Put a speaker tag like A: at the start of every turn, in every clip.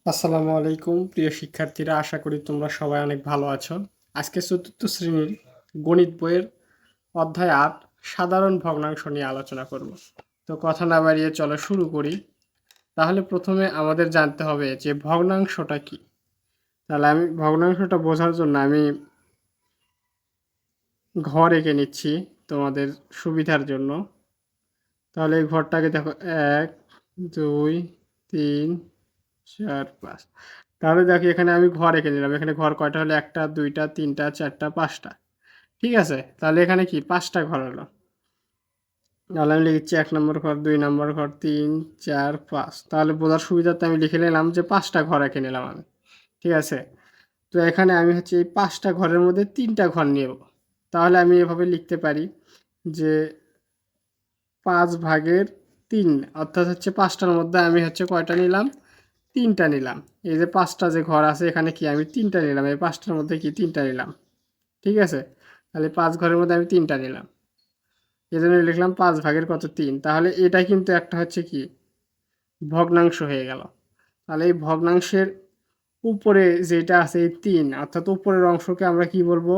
A: আসসালামু আলাইকুম প্রিয় শিক্ষার্থীরা, আশা করি তোমরা সবাই অনেক ভালো আছো। আজকে চতুর্থ শ্রেণীর গণিত বইয়ের অধ্যায় ৮ সাধারণ ভগ্নাংশ নিয়ে আলোচনা করব। তো কথা না বাড়িয়ে চলো শুরু করি। তাহলে প্রথমে আমাদের জানতে হবে যে ভগ্নাংশটা কি। তাহলে আমি ভগ্নাংশটা বোঝার জন্য আমি ঘর এঁকে নিচ্ছি তোমাদের সুবিধার জন্য। তাহলে এই ঘরটাকে দেখো, ১ ২ ৩ ৪ ৫। তাহলে দেখো এখানে আমি ঘর এঁকে নিলাম। এখানে ঘর কয়টা হলো? ১টা ২টা ৩টা ৪টা ৫টা। ঠিক আছে, তাহলে এখানে কি ৫টা ঘর হলো। তাহলে আমি লিখছি ১ নম্বর ঘর, ২ নম্বর ঘর, ৩ ৪ ৫। তাহলে বোঝার সুবিধার্থে আমি লিখে নিলাম যে ৫টা ঘর এঁকে নিলাম আমি। ঠিক আছে, তো এখানে আমি হচ্ছে এই ৫টা ঘরের মধ্যে ৩টা ঘর নেব। তাহলে আমি এভাবে লিখতে পারি যে ৫/৩, অর্থাৎ হচ্ছে ৫টার মধ্যে আমি হচ্ছে কয়টা নিলাম? ৩টা নিলাম। এই যে ৫টা যে ঘর আছে এখানে কি আমি ৩টা নিলাম, এই ৫টার মধ্যে কি ৩টা নিলাম। ঠিক আছে, তাহলে ৫ ঘরের মধ্যে আমি ৩টা নিলাম, এই জন্য লিখলাম ৫/৩। তাহলে এটা কিন্তু একটা হচ্ছে কি ভগ্নাংশ হয়ে গেল। তাহলে এই ভগ্নাংশের উপরে যেটা আছে এই ৩, অর্থাৎ উপরের অংশকে আমরা কি বলবো?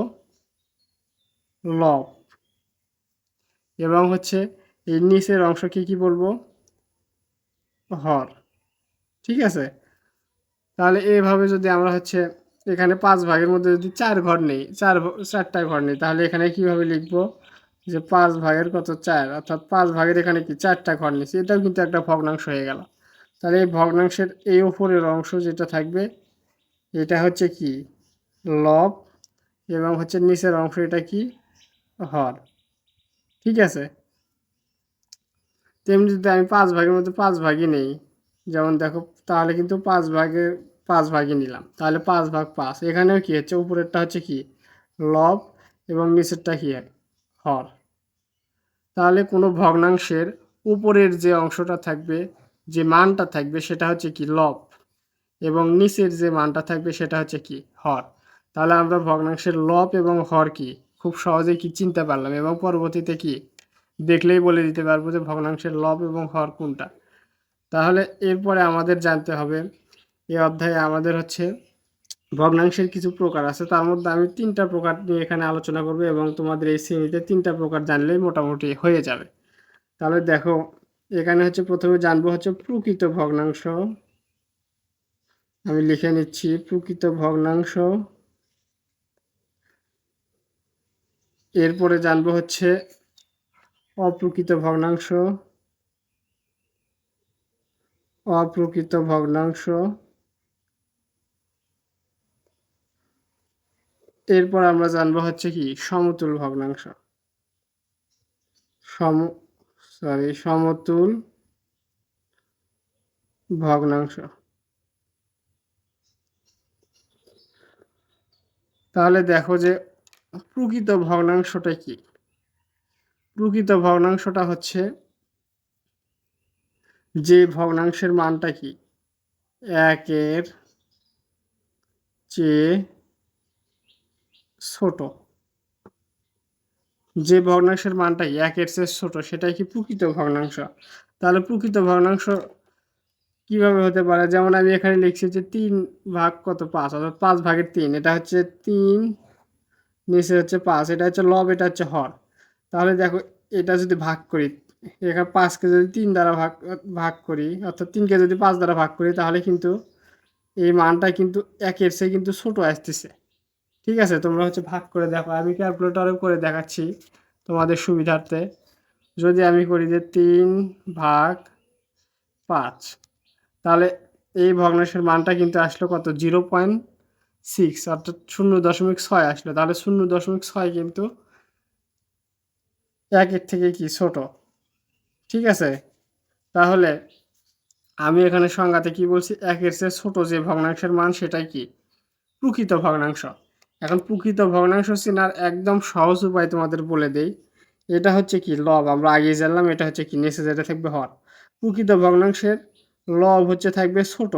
A: লব। এবং হচ্ছে এই নিচের অংশকে কি বলবো? হর। ঠিক আছে, তাহলে এইভাবে যদি আমরা হচ্ছে এখানে ৫ ভাগের মধ্যে যদি ৪ ঘর নেই, ৪টা ঘর নেই, তাহলে এখানে কিভাবে লিখবো? যে ৫ ভাগের কত? ৪, অর্থাৎ ৫ ভাগের এখানে কি ৪টা ঘর নিচ্ছে, এটাও কিন্তু একটা ভগ্নাংশ হয়ে গেল। তাহলে এই ভগ্নাংশের এই উপরের অংশ যেটা থাকবে এটা হচ্ছে কি লব, এবং হচ্ছে নিচের অংশ এটা কি হর। ঠিক আছে, তেমনি যদি আমি ৫ ভাগের মধ্যে ৫ ভাগই নেই, যেমন দেখো, তাহলে কিন্তু ৫ ভাগই নিলাম, তাহলে ৫/৫। এখানেও কি হচ্ছে? উপরেরটা হচ্ছে কি লব এবং নিচেরটা কি হর। তাহলে কোনো ভগ্নাংশের উপরের যে অংশটা থাকবে, যে মানটা থাকবে সেটা হচ্ছে কি লব, এবং নিচের যে মানটা থাকবে সেটা হচ্ছে কি হর। তাহলে আমরা ভগ্নাংশের লব এবং হর কি খুব সহজেই কি চিনতে পারলাম, এবং পরবর্তীতে কি দেখলেই বলে দিতে পারবো যে ভগ্নাংশের লব এবং হর কোনটা। তাহলে এরপরে আমাদের জানতে হবে, এই অধ্যায়ে আমাদের হচ্ছে ভগ্নাংশের কিছু প্রকার আছে, তার মধ্যে আমি ৩টা প্রকার নিয়ে এখানে আলোচনা করব, এবং তোমাদের এই শ্রেণীতে ৩টা প্রকার জানলেই মোটামুটি হয়ে যাবে। তাহলে দেখো, এখানে হচ্ছে প্রথমে জানবো হচ্ছে প্রকৃত ভগ্নাংশ। আমি লিখে নিচ্ছি প্রকৃত ভগ্নাংশ। এরপরে জানবো হচ্ছে অপ্রকৃত ভগ্নাংশ। অপ্রকৃত ভগ্নাংশ। এরপর আমরা জানবো হচ্ছে কি সমতুল ভগ্নাংশ। সমতুল ভগ্নাংশ। তাহলে দেখো যে প্রকৃত ভগ্নাংশটা কি। প্রকৃত ভগ্নাংশটা হচ্ছে যে ভগ্নাংশের মানটা কি ১-এর চেয়ে ছোট। যে ভগ্নাংশের মানটা ১-এর চেয়ে ছোট সেটাই কি প্রকৃত ভগ্নাংশ। তাহলে প্রকৃত ভগ্নাংশ কিভাবে হতে পারে? যেমন আমি এখানে লিখছি যে ৩/৫, অর্থাৎ ৫/৩। এটা হচ্ছে ৩, নিচে হচ্ছে ৫, এটা হচ্ছে লব, এটা হচ্ছে হর। তাহলে দেখো, এটা যদি ভাগ করি, এখানে ৫কে যদি ৩ দ্বারা ভাগ করি, অর্থাৎ ৩কে যদি ৫ দ্বারা ভাগ করি, তাহলে কিন্তু এই মানটা কিন্তু ১-এর চেয়ে কিন্তু ছোট আসতেছে। ঠিক আছে, তোমরা হচ্ছে ভাগ করে দেখো, আমি ক্যালকুলেটরেও করে দেখাচ্ছি তোমাদের সুবিধার্থে। যদি আমি করি যে ৩/৫, তাহলে এই ভগ্নাংশের মানটা কিন্তু আসলো কত? 0.6, অর্থাৎ 0.৬ আসলো। তাহলে 0.৬ কিন্তু ১-এর থেকে কি ছোট। ঠিক আছে, তাহলে আমি এখানে সংজ্ঞাতে কি বলছি? ১-এর চেয়ে ছোট যে ভগ্নাংশের মান সেটাই কি প্রকৃত ভগ্নাংশ। এখন প্রকৃত ভগ্নাংশ চেনার একদম সহজ উপায় তোমাদের বলে দেই। এটা হচ্ছে কি লব, আমরা আগেই জানলাম। এটা হচ্ছে কি নিচে যেটা থাকবে হর। প্রকৃত ভগ্নাংশের লব হচ্ছে থাকবে ছোট,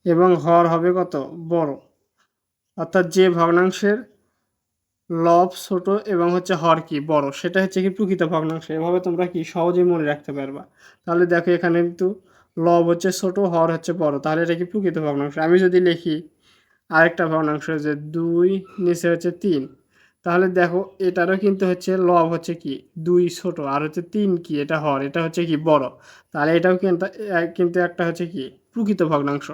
A: এবং হর হবে কত? বড়। অর্থাৎ যে ভগ্নাংশের লব ছোট এবং হচ্ছে হর কি বড়, সেটা হচ্ছে কি প্রকৃত ভগ্নাংশ। এভাবে তোমরা কি সহজেই মনে রাখতে পারবা। তাহলে দেখো, এখানে কিন্তু লব হচ্ছে ছোট, হর হচ্ছে বড়, তাহলে এটা কি প্রকৃত ভগ্নাংশ। আমি যদি লিখি আরেকটা ভগ্নাংশ যে 2 নিচে হচ্ছে 3, তাহলে দেখো এটারও কিন্তু হচ্ছে লব হচ্ছে কি 2 ছোট, আর হচ্ছে 3 কি এটা হর, এটা হচ্ছে কি বড়, তাহলে এটাও কিন্তু একটা হচ্ছে কি প্রকৃত ভগ্নাংশ।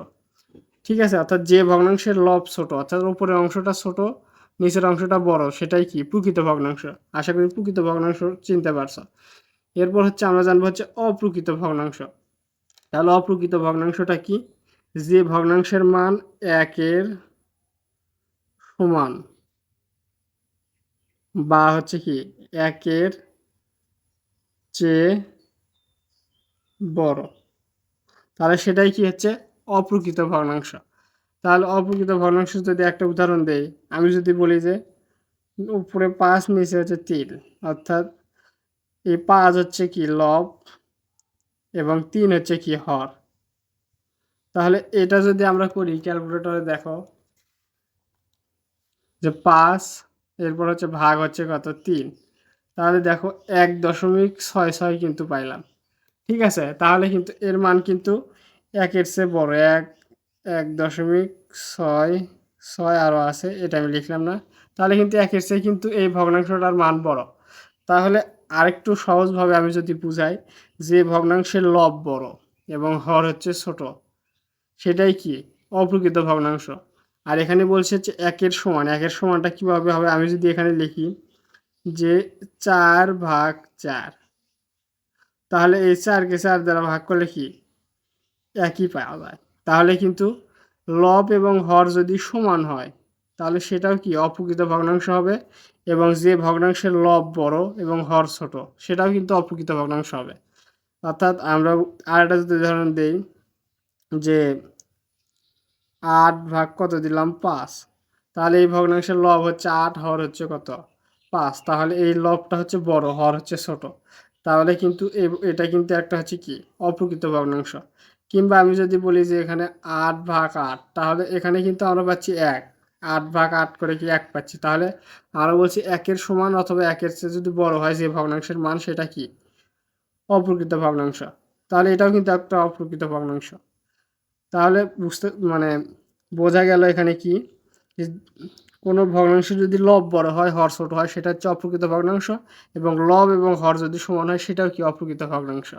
A: ঠিক আছে, অর্থাৎ যে ভগ্নাংশের লব ছোট, অর্থাৎ উপরের অংশটা ছোট নিচের অংশটা বড়, সেটাই কি প্রকৃত ভগ্নাংশ। আশা করি প্রকৃত ভগ্নাংশ চিনতে পারছো। এরপর হচ্ছে আমরা জানবো হচ্ছে অপ্রকৃত ভগ্নাংশ। তাহলে অপ্রকৃত ভগ্নাংশটা কি, যে ভগ্নাংশের মান 1-এর সমান বা হচ্ছে কি 1-এর চেয়ে বড়, তাহলে সেটাই কি হচ্ছে অপ্রকৃত ভগ্নাংশ। তাহলে অপ্রকৃত ভগ্নাংশ যদি একটা উদাহরণ দেই, আমি যদি বলি যে উপরে 5 নিচে হচ্ছে 3, অর্থাৎ এই 5 হচ্ছে কি লব এবং 3 হচ্ছে কি হর, তাহলে এটা যদি আমরা করি ক্যালকুলেটরে দেখো যে 5 এরপর হচ্ছে ভাগ হচ্ছে কত 3, তাহলে দেখো 1.66 কিন্তু পাইলাম। ঠিক আছে, তাহলে কিন্তু এর মান কিন্তু 1-এর চেয়ে বড়, 1.66 আরও আছে, এটা আমি লিখলাম না, তাহলে কিন্তু 1-এর চেয়ে কিন্তু এই ভগ্নাংশটার মান বড়। তাহলে আরেকটু সহজভাবে আমি যদি বুঝাই, যে ভগ্নাংশের লব বড় এবং হর হচ্ছে ছোট, সেটাই কি অপ্রকৃত ভগ্নাংশ। আর এখানে বলছে যে 1-এর সমান, 1-এর সমানটা কীভাবে হবে, আমি যদি এখানে লিখি যে 4/4, তাহলে এই 4-কে 4 দ্বারা ভাগ করলে কি একই পাওয়া যায়। তাহলে কিন্তু লব এবং হর যদি সমান হয়, তাহলে সেটাও কি অপ্রকৃত ভগ্নাংশ হবে, এবং যে ভগ্নাংশের লব বড় এবং হর ছোট, সেটাও কিন্তু অপ্রকৃত ভগ্নাংশ হবে। অর্থাৎ আমরা আরেকটা যদি উদাহরণ দিই যে 8 ভাগ কত দিলাম 5, তাহলে এই ভগ্নাংশের লব হচ্ছে 8, হর হচ্ছে কত 5, তাহলে এই লবটা হচ্ছে বড়, হর হচ্ছে ছোট, তাহলে কিন্তু এটা কিন্তু একটা হচ্ছে কি অপ্রকৃত ভগ্নাংশ। কিংবা আমি যদি বলি যে এখানে 8/8, তাহলে এখানে কিন্তু আমরা পাচ্ছি 1, 8/8 করে কি 1 পাচ্ছি, তাহলে আমরা বলছি 1-এর সমান অথবা 1-এর চেয়ে যদি বড় হয় যে ভগ্নাংশের মান, সেটা কি অপ্রকৃত ভগ্নাংশ। তাহলে এটাও কিন্তু একটা অপ্রকৃত ভগ্নাংশ। তাহলে মানে বোঝা গেল এখানে কি, যে কোনো ভগ্নাংশ যদি লব বড় হয় হর ছোট হয়, সেটা হচ্ছে অপ্রকৃত ভগ্নাংশ, এবং লব এবং হর যদি সমান হয়, সেটাও কি অপ্রকৃত ভগ্নাংশ।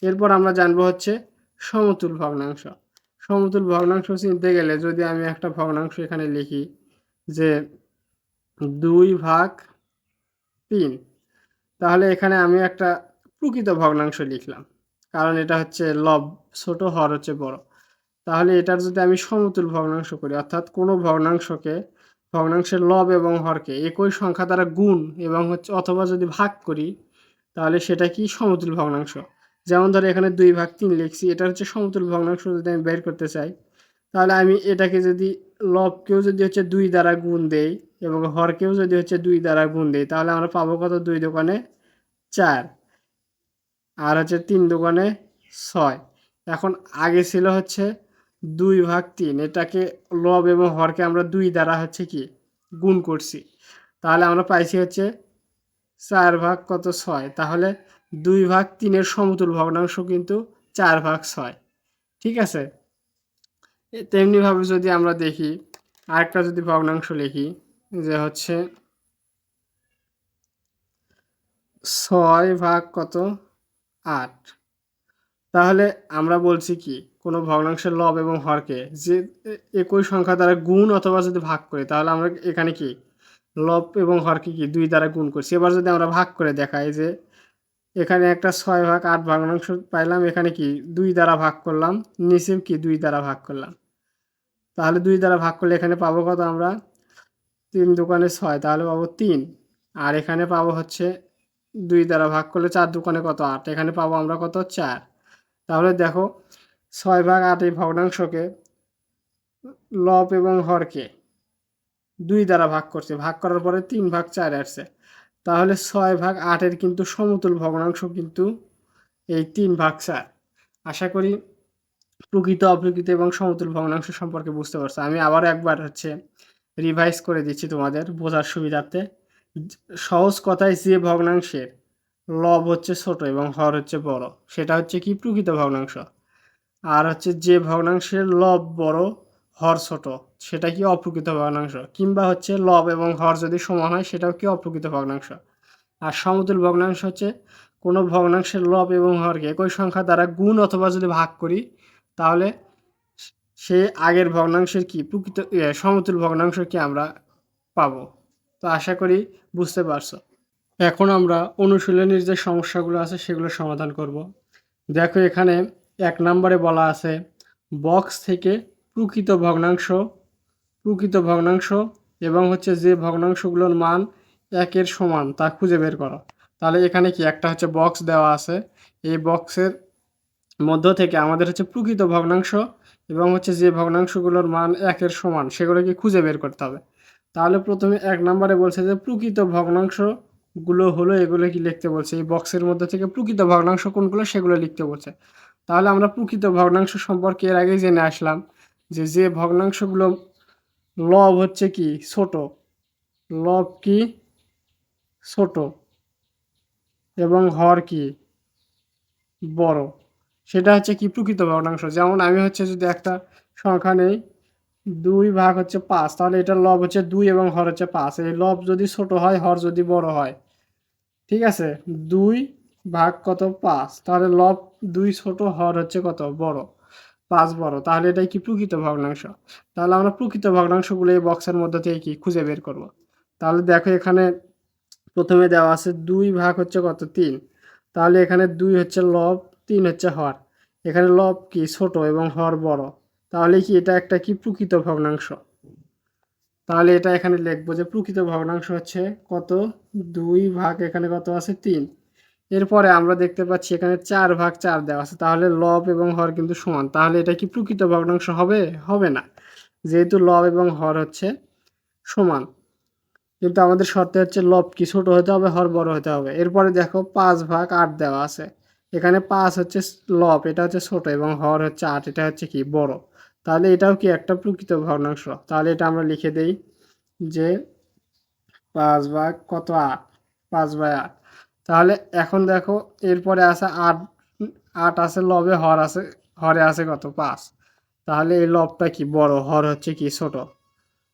A: এরপর আমরা জানবো হচ্ছে সমতুল ভগ্নাংশ। সমতুল ভগ্নাংশ চিনতে গেলে যদি আমি একটা ভগ্নাংশ এখানে লিখি যে 2/3, তাহলে এখানে আমি একটা প্রকৃত ভগ্নাংশ লিখলাম, কারণ এটা হচ্ছে লব ছোট, হর হচ্ছে বড়। তাহলে এটার যদি আমি সমতুল ভগ্নাংশ করি, অর্থাৎ কোনো ভগ্নাংশের লব এবং হরকে একই সংখ্যা দ্বারা গুণ এবং হচ্ছে অথবা যদি ভাগ করি, তাহলে সেটা কি সমতুল ভগ্নাংশ। যেমন ধরো এখানে 2/3 লিখছি, এটা হচ্ছে সমতুল ভগ্নাংশ। যদি আমি বের করতে চাই, তাহলে আমি এটাকে যদি লবকেও যদি হচ্ছে 2 দ্বারা গুণ দেই এবং হরকেও যদি হচ্ছে 2 দ্বারা গুণ দেই, তাহলে আমরা পাবো কত 2 দোকানে 4, আর হচ্ছে 3 দোকানে 6। এখন আগে ছিল হচ্ছে 2/3, এটাকে লব এবং হরকে আমরা 2 দ্বারা হচ্ছে কি গুণ করছি, তাহলে আমরা পাইছি হচ্ছে 4/6। তাহলে 2/3-এর সমতুল ভগ্নাংশ কিন্তু 4/6। ঠিক আছে, তেমনিভাবে যদি আমরা দেখি আরেকটা যদি ভগ্নাংশ লিখি যে হচ্ছে 6/8, তাহলে আমরা বলছি কি কোনো ভগ্নাংশের লব এবং হরকে যে একই সংখ্যা দ্বারা গুণ অথবা যদি ভাগ করি, তাহলে আমরা এখানে কি লব এবং হরকে কি 2 দ্বারা গুণ করছি। এবার যদি আমরা ভাগ করে দেখাই যে এখানে একটা 6/8 ভগ্নাংশ পাইলাম, এখানে কি 2 দ্বারা ভাগ করলাম, নিচেও কি 2 দ্বারা ভাগ করলাম, তাহলে 2 দ্বারা ভাগ করলে এখানে পাবো কত আমরা 3 দোকানে 6, তাহলে পাবো 3, আর এখানে পাবো হচ্ছে 2 দ্বারা ভাগ করলে 4 দোকানে কত 8, এখানে পাবো আমরা কত 4। তাহলে দেখো 6/8 এই ভগ্নাংশকে লব এবং হরকে 2 দ্বারা ভাগ করছে, ভাগ করার পরে 3/4 আসছে, তাহলে 6/8-এর কিন্তু সমতুল ভগ্নাংশ কিন্তু এই 3/4। আশা করি প্রকৃত অপ্রকৃত এবং সমতুল ভগ্নাংশ সম্পর্কে বুঝতে পারছো। আমি আবার একবার হচ্ছে রিভাইজ করে দিচ্ছি তোমাদের বোঝার সুবিধার্থে। সহজ কথায় যে ভগ্নাংশের লব হচ্ছে ছোট এবং হর হচ্ছে বড়, সেটা হচ্ছে কি প্রকৃত ভগ্নাংশ। আর হচ্ছে যে ভগ্নাংশের লব বড় হর ছোট সেটা কি অপ্রকৃত ভগ্নাংশ, কিংবা হচ্ছে লব এবং হর যদি সমান হয় সেটাও কি অপ্রকৃত ভগ্নাংশ। আর সমতুল ভগ্নাংশ হচ্ছে কোনো ভগ্নাংশের লব এবং হরকে একই সংখ্যা দ্বারা গুণ অথবা যদি ভাগ করি তাহলে সে আগের ভগ্নাংশের কি প্রকৃত সমতুল ভগ্নাংশ কি আমরা পাবো। তো আশা করি বুঝতে পারছো। এখন আমরা অনুশীলনীর যে সমস্যাগুলো আছে সেগুলো সমাধান করব। দেখো এখানে 1 নম্বরে বলা আছে বক্স থেকে প্রকৃত ভগ্নাংশ এবং হচ্ছে যে ভগ্নাংশগুলোর মান 1-এর সমান তা খুঁজে বের করো। তাহলে এখানে কি একটা হচ্ছে বক্স দেওয়া আছে, এই বক্সের মধ্য থেকে আমাদের হচ্ছে প্রকৃত ভগ্নাংশ এবং হচ্ছে যে ভগ্নাংশগুলোর মান 1-এর সমান সেগুলোকে খুঁজে বের করতে হবে। তাহলে প্রথমে 1 নম্বরে বলছে যে প্রকৃত ভগ্নাংশগুলো হলো এগুলো কি লিখতে বলছে, এই বক্সের মধ্যে থেকে প্রকৃত ভগ্নাংশ কোনগুলো সেগুলো লিখতে বলছে। তাহলে আমরা প্রকৃত ভগ্নাংশ সম্পর্কে এর আগেই জেনে আসলাম যে ভগ্নাংশগুলো লব হচ্ছে কি ছোট, লব কি ছোট এবং হর কি বড়, সেটা হচ্ছে কি প্রকৃত ভগ্নাংশ। যেমন আমি হচ্ছে যদি একটা সংখ্যা নেই 2/5, তাহলে এটার লব হচ্ছে 2 এবং হর হচ্ছে 5। এই লব যদি ছোট হয় হর যদি বড় হয়, ঠিক আছে, 2/5, তাহলে লব 2 ছোট হর হচ্ছে কত বড় 5 বড়, তাহলে এটাই কি প্রকৃত ভগ্নাংশ। তাহলে আমরা প্রকৃত ভগ্নাংশগুলো এই বক্সের মধ্যে থেকে কি খুঁজে বের করব। তাহলে দেখো এখানে প্রথমে দেওয়া আছে 2 হচ্ছে কত 3, তাহলে এখানে 2 হচ্ছে লব 3 হচ্ছে হর, এখানে লব কি ছোট এবং হর বড়, তাহলে কি এটা একটা কি প্রকৃত ভগ্নাংশ। তাহলে এটা এখানে লিখবো যে প্রকৃত ভগ্নাংশ হচ্ছে কত 2 এখানে কত আছে 3। এরপরে আমরা দেখতে পাচ্ছি এখানে 4/4 দেওয়া আছে, তাহলে লব এবং হর কিন্তু সমান, তাহলে এটা কি প্রকৃত ভগ্নাংশ হবে, হবে না, যেহেতু লব এবং হর হচ্ছে সমান। কিন্তু আমাদের শর্তে হচ্ছে লব কি ছোট হতে হবে হর বড় হতে হবে। এরপরে দেখো 5/8 দেওয়া আছে, এখানে 5 হচ্ছে লব এটা হচ্ছে ছোট এবং হর হচ্ছে 8 এটা হচ্ছে কি বড়, তাহলে এটাও কি একটা প্রকৃত ভগ্নাংশ। তাহলে এটা আমরা লিখে দেই যে 5/8, 5/8। তাহলে এখন দেখো এরপরে আছে 8, 8 আছে লবে, হরে আছে কত 5, তাহলে এই লবটা কি বড় হর হচ্ছে কি ছোট,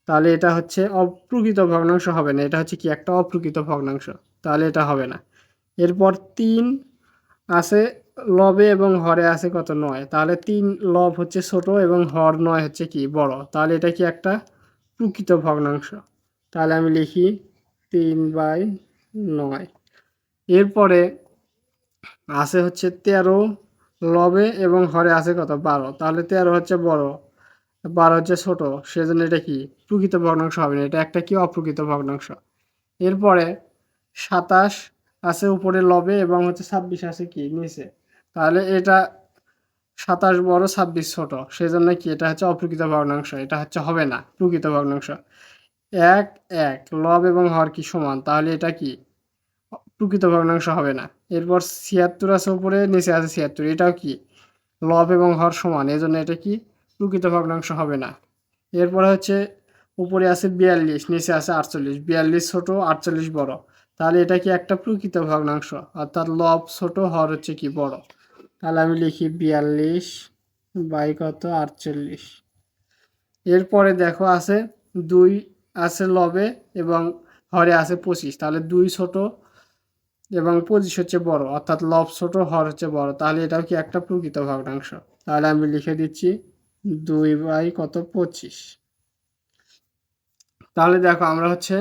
A: তাহলে এটা হচ্ছে অপ্রকৃত ভগ্নাংশ হবে না, এটা হচ্ছে কি একটা অপ্রকৃত ভগ্নাংশ, তাহলে এটা হবে না। এরপর 3 আছে লবে এবং হরে আছে কত 9, তাহলে 3 লব হচ্ছে ছোট এবং হর 9 হচ্ছে কি বড়, তাহলে এটা কি একটা প্রকৃত ভগ্নাংশ। তাহলে আমি লিখি 3/9। এরপরে আছে হচ্ছে 13 লবে এবং হরে আছে কত 12, তাহলে 13 হচ্ছে বড় 12 হচ্ছে ছোট, সেজন্য এটা কি প্রকৃত ভগ্নাংশ হবে না, এটা একটা কি অপ্রকৃত ভগ্নাংশ। এরপরে 27 আছে উপরে লবে এবং হচ্ছে 26 আছে কি নিচে, তাহলে এটা 27 বড় 26 ছোট, সেজন্য কি এটা হচ্ছে অপ্রকৃত ভগ্নাংশ, এটা হচ্ছে হবে না প্রকৃত ভগ্নাংশ। 1 1 লব এবং হর কি সমান, তাহলে এটা কি প্রকৃত ভগ্নাংশ হবে না। এরপর 76 আছে উপরে নিচে আছে 76, এটাও কি লব এবং হর সমান, এজন্য এটা কি প্রকৃত ভগ্নাংশ হবে না। এরপরে হচ্ছে উপরে আছে 42 নিচে আছে 48, 42 ছোট 48 বড়, তাহলে এটা কি একটা প্রকৃত ভগ্নাংশ, অর্থাৎ লব ছোট হর হচ্ছে কি বড়। তাহলে আমি লিখি 42 বাই কত 48। এরপরে দেখো আছে 2 আছে লবে এবং হরে আছে 25, তাহলে 2 ছোট এবং 25 হচ্ছে বড়, অর্থাৎ লব ছোট হর হচ্ছে বড়, তাহলে এটাও কি একটা প্রকৃত ভগ্নাংশ। তাহলে আমি লিখে দিচ্ছি 2 বাই কত 25। তাহলে দেখো আমরা হচ্ছে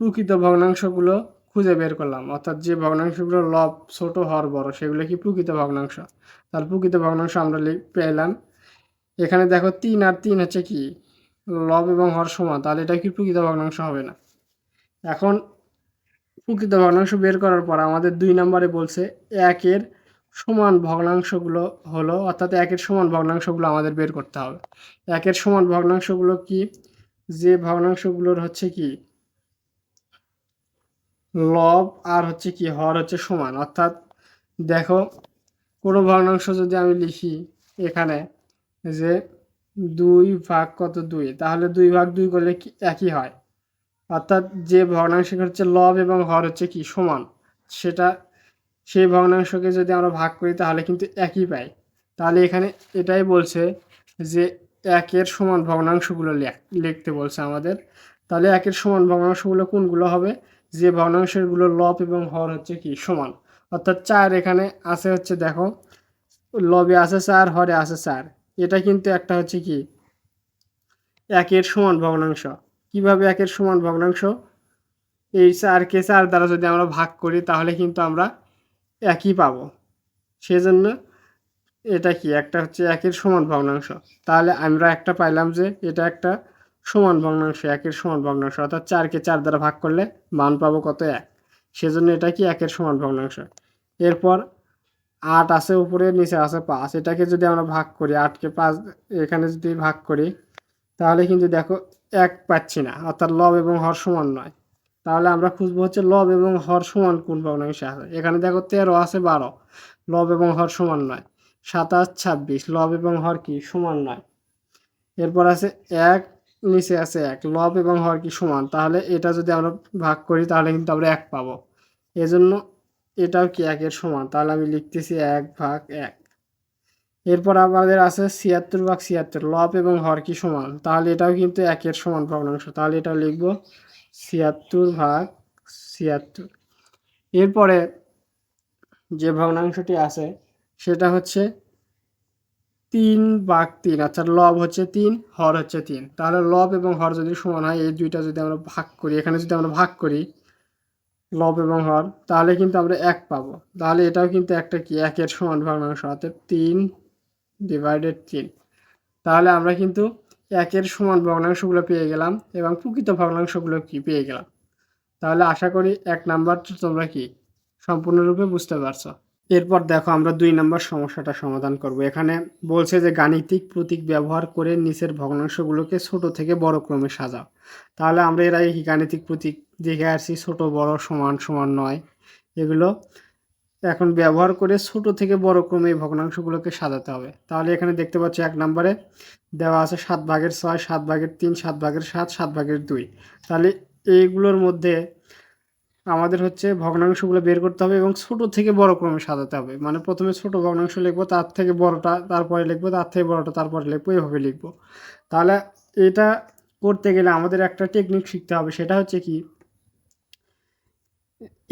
A: প্রকৃত ভগ্নাংশগুলো খুঁজে বের করলাম, অর্থাৎ যে ভগ্নাংশগুলো লব ছোট হর বড় সেগুলো কি প্রকৃত ভগ্নাংশ। তাহলে প্রকৃত ভগ্নাংশ আমরা পেলাম। এখানে দেখো 3 আর 3 হচ্ছে কি লব এবং হর সমান, তাহলে এটা কি প্রকৃত ভগ্নাংশ হবে না। এখন প্রকৃত ভগ্নাংশ বের করার পর আমাদের 2 নম্বরে বলছে 1-এর সমান ভগ্নাংশগুলো হলো, অর্থাৎ 1-এর সমান ভগ্নাংশগুলো আমাদের বের করতে হবে। 1-এর সমান ভগ্নাংশগুলো কি, যে ভগ্নাংশগুলোর হচ্ছে কি লব আর হচ্ছে কি হর হচ্ছে সমান, অর্থাৎ দেখো কোনো ভগ্নাংশ যদি আমি লিখি এখানে যে 2/2, তাহলে 2/2 করলে কি একই হয়, অর্থাৎ যে ভগ্নাংশ হচ্ছে লব এবং হর হচ্ছে কি সমান, সেটা সেই ভগ্নাংশকে যদি আমরা ভাগ করি তাহলে কিন্তু একই পাই। তাহলে এখানে এটাই বলছে যে একের সমান ভগ্নাংশগুলো লিখতে বলছে আমাদের। তাহলে একের সমান ভগ্নাংশগুলো কোনগুলো হবে, যে ভগ্নাংশগুলো লব এবং হর হচ্ছে কি সমান, অর্থাৎ 4 এখানে আছে হচ্ছে দেখো লবে আছে 4, হরে আছে 4, এটা কিন্তু একটা হচ্ছে কি একের সমান ভগ্নাংশ। কিভাবে একের সমান ভগ্নাংশ, এই 4কে 4 দ্বারা যদি আমরা ভাগ করি তাহলে কিন্তু আমরা একই পাবো, সেজন্য এটা কি একটা হচ্ছে একের সমান ভগ্নাংশ। তাহলে আমরা একটা পাইলাম যে এটা একটা সমান ভগ্নাংশ, একের সমান ভগ্নাংশ, অর্থাৎ 4কে 4 দ্বারা ভাগ করলে মান পাবো কত, 1, সেজন্য এটা কি একের সমান ভগ্নাংশ। এরপর 8 আছে উপরে, নিচে আছে 5, এটাকে যদি আমরা ভাগ করি 8কে 5 এখানে যদি ভাগ করি তাহলে কিন্তু দেখো 1 পাচ্ছি না, অর্থাৎ লব এবং হর সমান নয়। তাহলে আমরা খুঁজবো হচ্ছে লব এবং হর সমান কোন ভগ্নাংশে আছে। এখানে দেখো 13 আছে 12, লব এবং হর সমান নয়। 27 26, লব এবং হর কি সমান নয়। এরপর আছে 1, নিচে আছে 1, লব এবং হর কি সমান, তাহলে এটা যদি আমরা ভাগ করি তাহলে কিন্তু আমরা 1 পাবো, এজন্য এটাও কি 1 এর সমান, তাহলে আমি লিখতেছি 1/1। এরপর আমাদের আছে 76/76, লব এবং হর কি সমান, তাহলে এটাও কিন্তু 1 এর সমান ভগ্নাংশ, তাহলে এটা লিখব 76/76। এরপরে যে ভগ্নাংশটি আছে সেটা হচ্ছে 3/3, অর্থাৎ লব হচ্ছে 3, হর হচ্ছে 3, তাহলে লব এবং হর যদি সমান হয়, এই দুইটা যদি আমরা ভাগ করি, এখানে যদি আমরা ভাগ করি লব এবং হর, তাহলে কিন্তু আমরা 1 পাবো, তাহলে এটাও কিন্তু একটা কি 1 এর সমান ভগ্নাংশ, অর্থাৎ 3/3। তাহলে আমরা কিন্তু 1 এর সমান ভগ্নাংশগুলো পেয়ে গেলাম এবং প্রকৃত ভগ্নাংশগুলো কি পেয়ে গেলাম। তাহলে আশা করি 1 নাম্বারটা তোমরা কি সম্পূর্ণরূপে বুঝতে পারছো। এরপর দেখো আমরা 2 নম্বর সমস্যাটা সমাধান করব। এখানে বলছে যে গাণিতিক প্রতীক ব্যবহার করে নিচের ভগ্নাংশগুলোকে ছোট থেকে বড় ক্রমে সাজাও। তাহলে আমরা এর আগে কি গাণিতিক প্রতীক দেখে আসছি, ছোট বড় সমান সমান নয়, এগুলো এখন ব্যবহার করে ছোট থেকে বড় ক্রমে এই ভগ্নাংশগুলোকে সাজাতে হবে। তাহলে এখানে দেখতে পাচ্ছি 1 নম্বরে দেওয়া আছে 7/6, 7/3, 7/7, 7/2। তাহলে এইগুলোর মধ্যে আমাদের হচ্ছে ভগ্নাংশগুলো বের করতে হবে এবং ছোট থেকে বড় ক্রমে সাজাতে হবে। মানে প্রথমে ছোট ভগ্নাংশ লিখবো, তার থেকে বড়টা তারপরে লিখবো, তার থেকে বড়টা তারপরে লিখবো, এভাবে লিখবো। তাহলে এটা করতে গেলে আমাদের একটা টেকনিক শিখতে হবে, সেটা হচ্ছে কি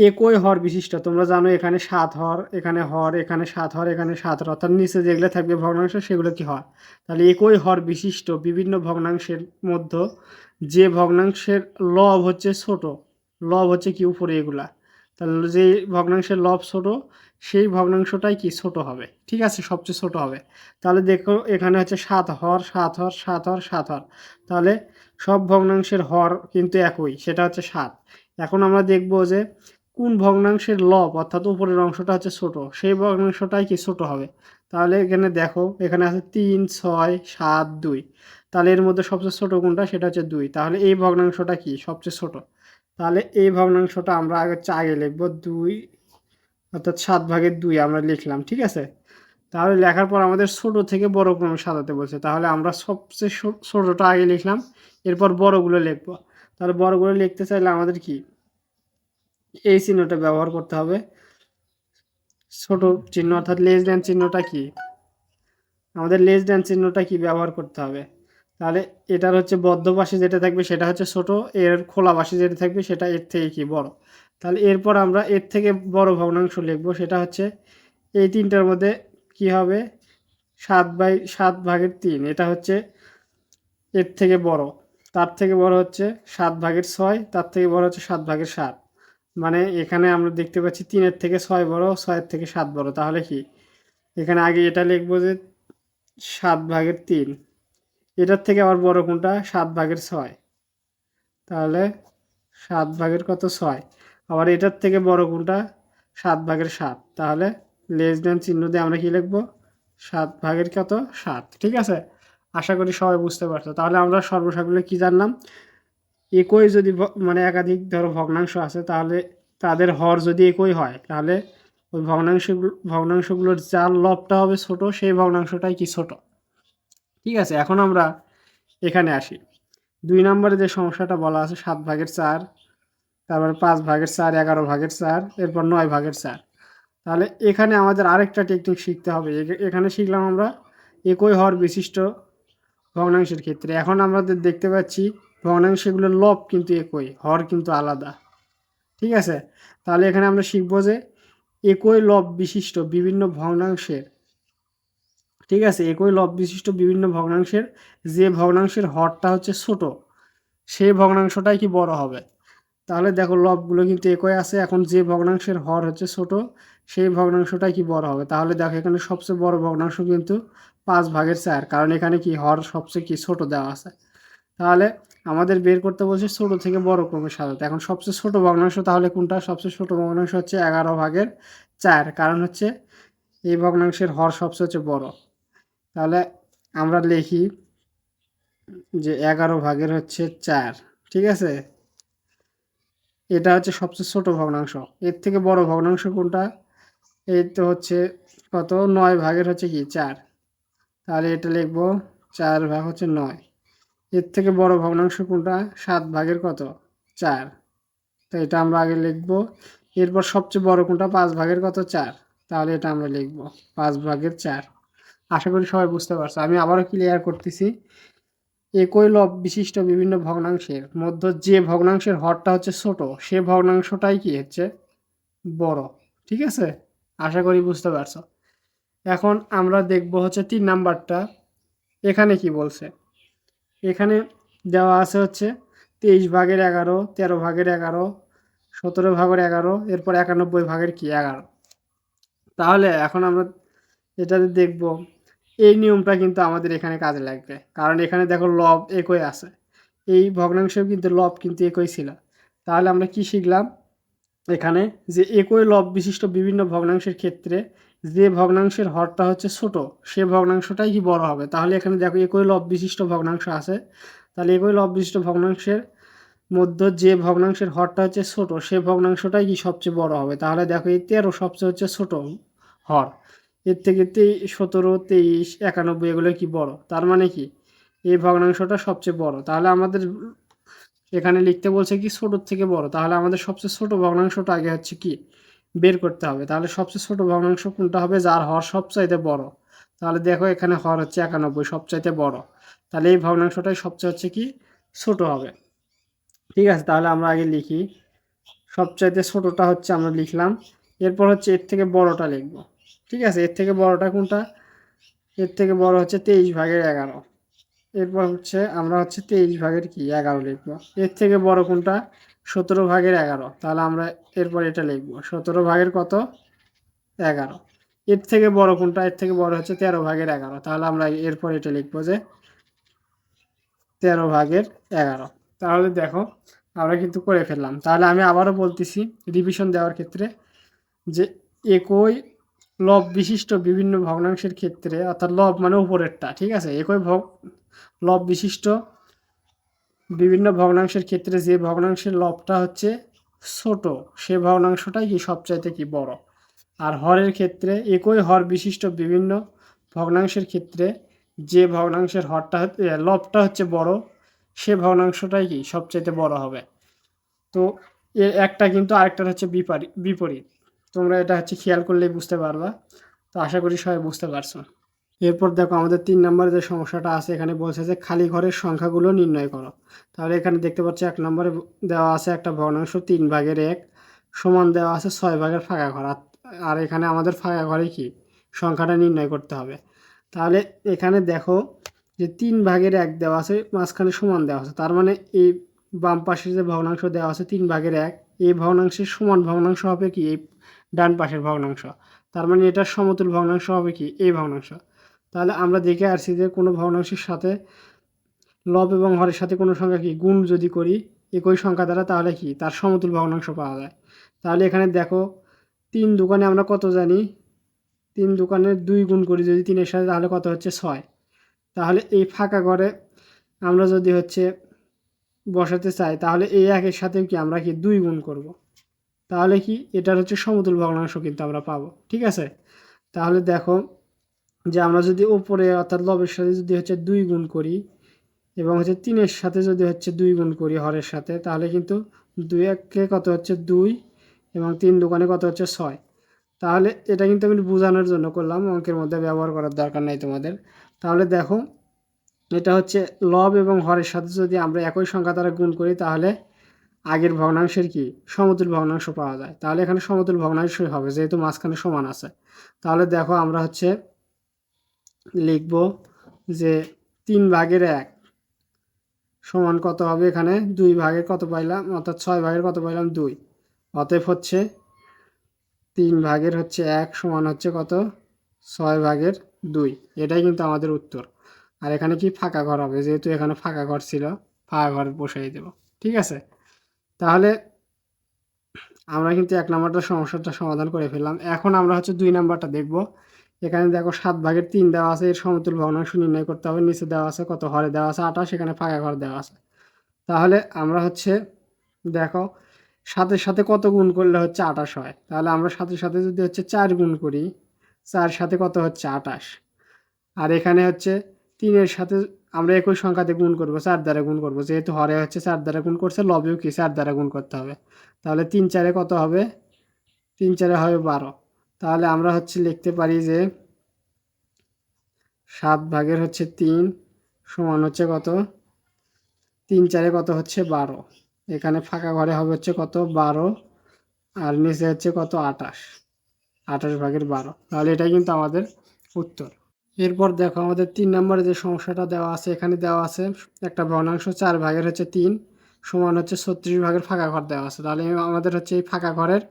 A: একই হর বিশিষ্ট। তোমরা জানো এখানে 7 হর, এখানে হর, এখানে 7 হর, এখানে 7 হর, অর্থাৎ নিচে যেগুলো থাকবে ভগ্নাংশ সেগুলো কি হর। তাহলে একই হর বিশিষ্ট বিভিন্ন ভগ্নাংশের মধ্যে যে ভগ্নাংশের লব হচ্ছে ছোট, লব হচ্ছে কি উপরে এগুলা, তাহলে যে ভগ্নাংশের লব ছোট সেই ভগ্নাংশটাই কি ছোট হবে, ঠিক আছে, সবচেয়ে ছোট হবে। তাহলে দেখো এখানে হচ্ছে 7 হর, 7 হর, 7 হর, 7 হর, তাহলে সব ভগ্নাংশের হর কিন্তু একই, সেটা হচ্ছে 7। এখন আমরা দেখব যে কোন ভগ্নাংশের লব অর্থাৎ উপরের অংশটা হচ্ছে ছোট, সেই ভগ্নাংশটাই কি ছোট হবে। তাহলে এখানে দেখো এখানে আছে 3, 6, 7, 2, তাহলে এর মধ্যে সবচেয়ে ছোট কোনটা, সেটা হচ্ছে 2, তাহলে এই ভগ্নাংশটা কি সবচেয়ে ছোট। তাহলে এই ভগ্নাংশটা আমরা আগে লিখব 2, অর্থাৎ 7/2 আমরা লিখলাম, ঠিক আছে। তাহলে লেখার পর আমাদের ছোট থেকে বড় ক্রমে সাজাতে বলছে, তাহলে আমরা সবচেয়ে ছোটটা আগে লিখলাম, এরপর বড়গুলো লিখবো। তাহলে বড়গুলো লিখতে চাইলে আমাদের কি এই চিহ্নটা ব্যবহার করতে হবে, ছোট চিহ্ন, অর্থাৎ লেস দ্যান চিহ্নটা কি আমাদের লেস দ্যান চিহ্নটা কি ব্যবহার করতে হবে। তাহলে এটার হচ্ছে বদ্ধ পাশে যেটা থাকবে সেটা হচ্ছে ছোট, এর খোলা পাশে যেটা থাকবে সেটা এর থেকে কি বড়। তাহলে এরপর আমরা এর থেকে বড় ভগ্নাংশ লিখবো, সেটা হচ্ছে এই তিনটার মধ্যে কি হবে 7/3, এটা হচ্ছে এর থেকে বড়, তার থেকে বড় হচ্ছে 7/6, তার থেকে বড় হচ্ছে 7/7। মানে এখানে আমরা দেখতে পাচ্ছি 3-এর থেকে 6 বড়, 6-এর থেকে 7 বড়, তাহলে কি এখানে আগে এটা লিখবো যে 7/3, এটার থেকে আবার বড় কোনটা 7/6, তাহলে 7/6, আবার এটার থেকে বড় কোনটা 7/7, তাহলে লেস দ্যান চিহ্ন দিয়ে আমরা কি লিখবো 7/7, ঠিক আছে। আশা করি সবাই বুঝতে পারছো। তাহলে আমরা সর্বসাকুল্যে কি জানলাম, একই যদি মানে একাধিক ধরো ভগ্নাংশ আছে, তাহলে তাদের হর যদি একই হয় তাহলে ওই ভগ্নাংশগুলোর যার লবটা হবে ছোট সেই ভগ্নাংশটাই কি ছোট, ঠিক আছে। এখন আমরা এখানে আসি 2 নম্বরে যে সমস্যাটা বলা আছে 7/4, তারপর 5/4, 11/4, এরপর 9/4। তাহলে এখানে আমাদের আরেকটা টেকনিক শিখতে হবে। এখানে শিখলাম আমরা একই হর বিশিষ্ট ভগ্নাংশের ক্ষেত্রে। এখন আমাদের দেখতে পাচ্ছি ভগ্নাংশগুলোর লব কিন্তু একই, হর কিন্তু আলাদা। ঠিক আছে, তাহলে এখানে আমরা শিখব যে একই লব বিশিষ্ট বিভিন্ন ভগ্নাংশের, ঠিক আছে, একই লব বিশিষ্ট বিভিন্ন ভগ্নাংশের যে ভগ্নাংশের হরটা হচ্ছে ছোট সেই ভগ্নাংশটাই কি বড় হবে। তাহলে দেখো লবগুলো কিন্তু একই আছে, এখন যে ভগ্নাংশের হর হচ্ছে ছোট সেই ভগ্নাংশটাই কি বড় হবে। তাহলে দেখো এখানে সবচেয়ে বড় ভগ্নাংশ কিন্তু 5/4, কারণ এখানে কি হর সবচেয়ে কি ছোট দেওয়া আছে। তাহলে আমাদের বের করতে বলছে ছোট থেকে বড় ক্রমে সাজাতে। এখন সবচেয়ে ছোট ভগ্নাংশ তাহলে কোনটা? সবচেয়ে ছোট ভগ্নাংশ হচ্ছে 11/4, কারণ হচ্ছে এই ভগ্নাংশের হর সবচেয়ে হচ্ছে বড়। তাহলে আমরা লিখি যে 11/4, ঠিক আছে, এটা হচ্ছে সবচেয়ে ছোট ভগ্নাংশ। এর থেকে বড় ভগ্নাংশ কোনটা? এই তো হচ্ছে কত, 9/4, তাহলে এটা লিখবো 4/9। এর থেকে বড় ভগ্নাংশ কোনটা? 7/4, তো এটা আমরা আগে লিখবো। এরপর সবচেয়ে বড় কোনটা? 5/4, তাহলে এটা আমরা লিখবো 5/4। আশা করি সবাই বুঝতে পারছো। আমি আবারও ক্লিয়ার করতেছি, একই লব বিশিষ্ট বিভিন্ন ভগ্নাংশের মধ্যে যে ভগ্নাংশের হরটা হচ্ছে ছোট সে ভগ্নাংশটাই কি হচ্ছে বড়। ঠিক আছে, আশা করি বুঝতে পারছো। এখন আমরা দেখব হচ্ছে 3 নাম্বারটা। এখানে কি বলছে? এখানে দেওয়া আছে হচ্ছে 23/11, 13/11, 17/11, এরপর 91/11। তাহলে এখন আমরা এটাতে দেখব এই নিয়মটা কিন্তু আমাদের এখানে কাজে লাগবে, কারণ এখানে দেখো লব একই আছে, এই ভগ্নাংশেও কিন্তু লব কিন্তু একই ছিল। তাহলে আমরা কি শিখলাম এখানে? যে একই লব বিশিষ্ট বিভিন্ন ভগ্নাংশের ক্ষেত্রে যে ভগ্নাংশের হরটা হচ্ছে ছোট সে ভগ্নাংশটাই কি বড় হবে। তাহলে এখানে দেখো একই লব বিশিষ্ট ভগ্নাংশ আছে, তাহলে একই লব বিশিষ্ট ভগ্নাংশের মধ্যে যে ভগ্নাংশের হরটা হচ্ছে ছোট সে ভগ্নাংশটাই কি সবচেয়ে বড় হবে। তাহলে দেখো এই 13 সবচেয়ে হচ্ছে ছোট হর, এর থেকে 17, 23, 91 এগুলো কি বড়। তার মানে কি এই ভগ্নাংশটা সবচেয়ে বড়। তাহলে আমাদের এখানে লিখতে বলছে কি ছোটোর থেকে বড়, তাহলে আমাদের সবচেয়ে ছোট ভগ্নাংশটা আগে হচ্ছে কি বের করতে হবে। তাহলে সবচেয়ে ছোট ভগ্নাংশ কোনটা হবে? যার হর সবচাইতে বড়। তাহলে দেখো এখানে হর হচ্ছে 91, সবচাইতে বড়, তাহলে এই ভগ্নাংশটাই সবচেয়ে হচ্ছে কি ছোট হবে। ঠিক আছে, তাহলে আমরা আগে লিখি সবচাইতে ছোটটা হচ্ছে আমরা লিখলাম, এরপর হচ্ছে এর থেকে বড়টা লিখব। ঠিক আছে, এর থেকে বড়টা কোনটা? এর থেকে বড় হচ্ছে 23/11, এরপর হচ্ছে আমরা হচ্ছে 23/11 লিখবো। এর থেকে বড় কোনটা? 17/11, তাহলে আমরা এরপর এটা লিখবো 17 কত 11। এর থেকে বড় কোনটা? এর থেকে বড় হচ্ছে 13/11, তাহলে আমরা এরপর এটা লিখবো যে 13/11। তাহলে দেখো আমরা কিন্তু করে ফেললাম। তাহলে আমি আবারও বলতেছি রিভিশন দেওয়ার ক্ষেত্রে যে একই লব বিশিষ্ট বিভিন্ন ভগ্নাংশের ক্ষেত্রে, অর্থাৎ লব মানে উপরেরটা, ঠিক আছে, একই লব বিশিষ্ট বিভিন্ন ভগ্নাংশের ক্ষেত্রে যে ভগ্নাংশের লবটা হচ্ছে ছোট সে ভগ্নাংশটাই কি সবচাইতে কি বড়। আর হরের ক্ষেত্রে একই হর বিশিষ্ট বিভিন্ন ভগ্নাংশের ক্ষেত্রে যে ভগ্নাংশের হরটা লবটা হচ্ছে বড় সে ভগ্নাংশটাই কি সবচাইতে বড় হবে। তো এর একটা কিন্তু আরেকটার হচ্ছে বিপরীত। তোমরা এটা হচ্ছে খেয়াল করলেই বুঝতে পারবা। তো আশা করি সবাই বুঝতে পারছো। এরপর দেখো আমাদের 3 নম্বরে যে সমস্যাটা আছে, এখানে বলছে যে খালি ঘরের সংখ্যাগুলো নির্ণয় করো। তাহলে এখানে দেখতে পাচ্ছি 1 নম্বরে দেওয়া আছে একটা ভগ্নাংশ 3/1 সমান দেওয়া আছে 6 ফাঁকা ঘর, আর এখানে আমাদের ফাঁকা ঘরে কি সংখ্যাটা নির্ণয় করতে হবে। তাহলে এখানে দেখো যে 3/1 দেওয়া আছে, মাঝখানে সমান দেওয়া আছে, তার মানে এই বাম পাশের যে ভগ্নাংশ দেওয়া আছে 3/1 এই ভগ্নাংশের সমান ভগ্নাংশ হবে কি এই ডান পাশের ভগ্নাংশ, তার মানে এটার সমতুল ভগ্নাংশ হবে কি এই ভগ্নাংশ। তাহলে আমরা দেখে আসছি যে কোনো ভগ্নাংশের সাথে লব এবং হরের সাথে কোনো সংখ্যা কি গুণ যদি করি একই সংখ্যা দ্বারা, তাহলে কি তার সমতুল ভগ্নাংশ পাওয়া যায়। তাহলে এখানে দেখো 3 দোকানে আমরা কত জানি? 3 দোকানে 2 গুণ করি যদি 3-এর সাথে, তাহলে কত হচ্ছে 6। তাহলে এই ফাঁকা ঘরে আমরা যদি হচ্ছে বসাতে চাই তাহলে এই 1-এর সাথেও কি আমরা কি 2 গুণ করব, তাহলে কি এটার হচ্ছে সমতুল ভগ্নাংশ কিন্তু আমরা পাবো। ঠিক আছে, তাহলে দেখো যে আমরা যদি উপরে অর্থাৎ লবের সাথে যদি হচ্ছে 2 গুণ করি এবং হচ্ছে 3-এর সাথে যদি হচ্ছে 2 গুণ করি হরের সাথে, তাহলে কিন্তু 2-1-এ কত হচ্ছে 2 এবং 3 দোকানে কত হচ্ছে 6। তাহলে এটা কিন্তু আমি বোঝানোর জন্য করলাম, অঙ্কের মধ্যে ব্যবহার করার দরকার নাই তোমাদের। তাহলে দেখো এটা হচ্ছে লব এবং হরের সাথে যদি আমরা একই সংখ্যা দ্বারা গুণ করি তাহলে আগের ভগ্নাংশের কি সমতুল ভগ্নাংশ পাওয়া যায়। তাহলে এখানে সমতুল ভগ্নাংশই হবে যেহেতু মাঝখানে সমান আছে। তাহলে দেখো আমরা হচ্ছে লিখব যে 3/1 সমান কত হবে, এখানে 2 ভাগের কত পাইলাম, অর্থাৎ 6 ভাগের কত পাইলাম 2। অতএব হচ্ছে 3/1 সমান হচ্ছে কত 6/2। এটাই কিন্তু আমাদের উত্তর। আর এখানে কি ফাঁকা ঘর হবে, যেহেতু এখানে ফাঁকা ঘর ছিল ফাঁকা ঘর বসাই দেব। ঠিক আছে, তাহলে আমরা কিন্তু 1 নম্বরটা সমস্যাটা সমাধান করে ফেললাম। এখন আমরা হচ্ছে 2 নম্বরটা দেখব। এখানে দেখো 7/3 দেওয়া আছে, এর সমতুল ভগ্নাংশ নির্ণয় করতে হবে। নিচে দেওয়া আছে কত, হরে দেওয়া আছে 28, এখানে ফাঁকা ঘর দেওয়া আছে। তাহলে আমরা হচ্ছে দেখো সাথে সাথে কত গুণ করলে হচ্ছে 28 হয়। তাহলে আমরা সাথে সাথে যদি হচ্ছে 4 গুণ করি, 4 সাথে কত হচ্ছে 28। আর এখানে হচ্ছে 3-এর সাথে আমরা একই সংখ্যাতে গুণ করব, 4 দ্বারা গুণ করব। যেহেতু হরে হচ্ছে 4 দ্বারা গুণ করছে, লবেও কি 4 দ্বারা গুণ করতে হবে। তাহলে 3-4 কত হবে, 3-4 হবে 12। তাহলে আমরা হচ্ছে লিখতে পারি যে 7/3 সমান হচ্ছে কত, 3-4 কত হচ্ছে 12। এখানে ফাঁকা ঘরে হবে হচ্ছে কত 12, আর নিচে হচ্ছে কত 28, 28/12। তাহলে এটাই কিন্তু আমাদের উত্তর। এরপর দেখো আমাদের 3 নম্বরে যে সমস্যাটা দেওয়া আছে, এখানে দেওয়া আছে একটা ভগ্নাংশ 4/3 সমান হচ্ছে 36 ফাঁকা ঘর দেওয়া আছে। তাহলে আমাদের হচ্ছে এই ফাঁকা ঘরের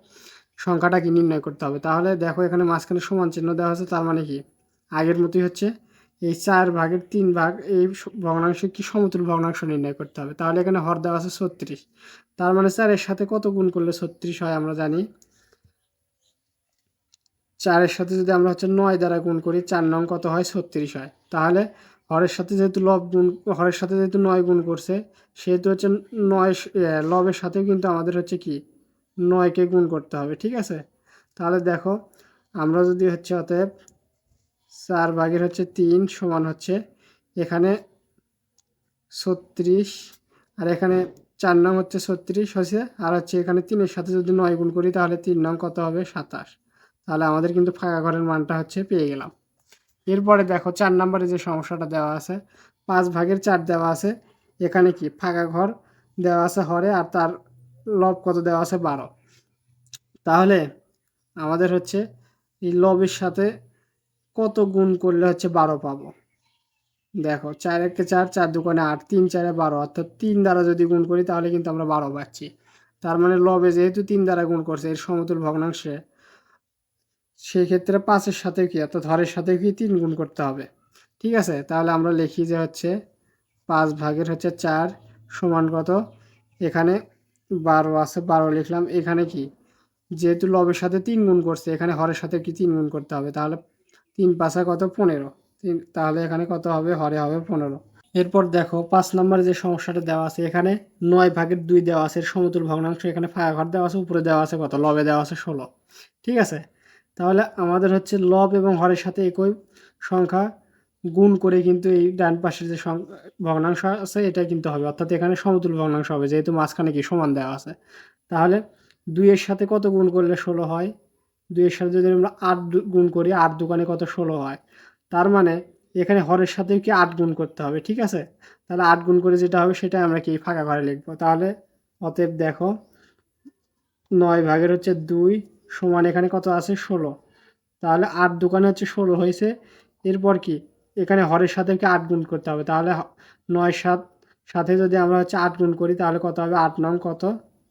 A: সংখ্যাটা কি নির্ণয় করতে হবে। তাহলে দেখো এখানে মাঝখানে সমান চিহ্ন দেওয়া আছে, তার মানে কি আগের মতোই হচ্ছে এই 4/3 এই ভগ্নাংশ কি সমতুল ভগ্নাংশ নির্ণয় করতে হবে। তাহলে এখানে হর দেওয়া আছে 36, তার মানে 4-এর সাথে কত গুণ করলে 36 হয় আমরা জানি। 4-এর সাথে যদি আমরা হচ্ছে 9 দ্বারা গুণ করি, 4 নং কত হয় 36 হয়। তাহলে হরের সাথে যেহেতু হরের সাথে যেহেতু 9 গুণ করছে, সেহেতু হচ্ছে 9 লবের সাথেও কিন্তু আমাদের হচ্ছে কি 9কে গুণ করতে হবে। ঠিক আছে, তাহলে দেখো আমরা যদি হচ্ছে অতএব 4/3 সমান হচ্ছে এখানে 36, আর এখানে 4 নং হচ্ছে 36 হচ্ছে, আর হচ্ছে এখানে 3-এর সাথে যদি 9 গুণ করি তাহলে 3 নং কত হবে 27। তাহলে আমাদের কিন্তু ফাঁকা ঘরের মানটা হচ্ছে পেয়ে গেলাম। এরপরে দেখো 4 নম্বরে যে সমস্যাটা দেওয়া আছে, 5/4 দেওয়া আছে। এখানে কি ফাঁকা ঘর দেওয়া আছে হরে, আর তার লব কত দেওয়া আছে 12। তাহলে আমাদের হচ্ছে এই লবের সাথে কত গুণ করলে হচ্ছে 12 পাবো। দেখো 4-1 4, 4-2 8, 3-4 12, অর্থাৎ 3 দ্বারা যদি গুণ করি তাহলে কিন্তু আমরা 12 পাচ্ছি। তার মানে লবে যেহেতু 3 দ্বারা গুণ করছে এর সমতুল ভগ্নাংশে, সেই ক্ষেত্রে 5-এর সাথে কি অর্থাৎ হরের সাথে কি 3 গুণ করতে হবে। ঠিক আছে, তাহলে আমরা লিখি যে হচ্ছে 5/4 সমান কত, এখানে 12 আছে 12 লিখলাম। এখানে কি যেহেতু লবের সাথে 3 গুণ করছে, এখানে হরের সাথে কি 3 গুণ করতে হবে। তাহলে 3-5 কত 15, তাহলে এখানে কত হবে, হরে হবে 15। এরপর দেখো 5 নম্বরে যে সমস্যাটা দেওয়া আছে, এখানে 9/2 দেওয়া আছে, এর সমতুল ভগ্নাংশ এখানে ফাঁকা ঘর দেওয়া আছে, উপরে দেওয়া আছে কত, লবে দেওয়া আছে 16। ঠিক আছে, তাহলে আমাদের হচ্ছে লব এবং হরের সাথে একই সংখ্যা গুণ করে কিন্তু এই ডান পাশের যে ভগ্নাংশ আছে এটা কিন্তু হবে, অর্থাৎ এখানে সমতুল ভগ্নাংশ হবে যেহেতু মাঝখানে কি সমান দেওয়া আছে। তাহলে 2-এর সাথে কত গুণ করলে 16 হয়, 2-এর সাথে যদি আমরা 8 গুণ করি, 8-2 কত 16 হয়। তার মানে এখানে হরের সাথে কি 8 গুণ করতে হবে। ঠিক আছে, তাহলে 8 গুণ করে যেটা হবে সেটা আমরা কি ফাঁকা ঘরে লিখবো। তাহলে অতএব দেখো 9/2 সমান এখানে কত আছে 16। তাহলে 8-2 হচ্ছে 16 হয়েছে। এরপর কি এখানে হরের সাথে কি 8 গুণ করতে হবে। তাহলে 9-7 সাথে যদি আমরা হচ্ছে 8 গুণ করি তাহলে কত হবে, 8 নং কত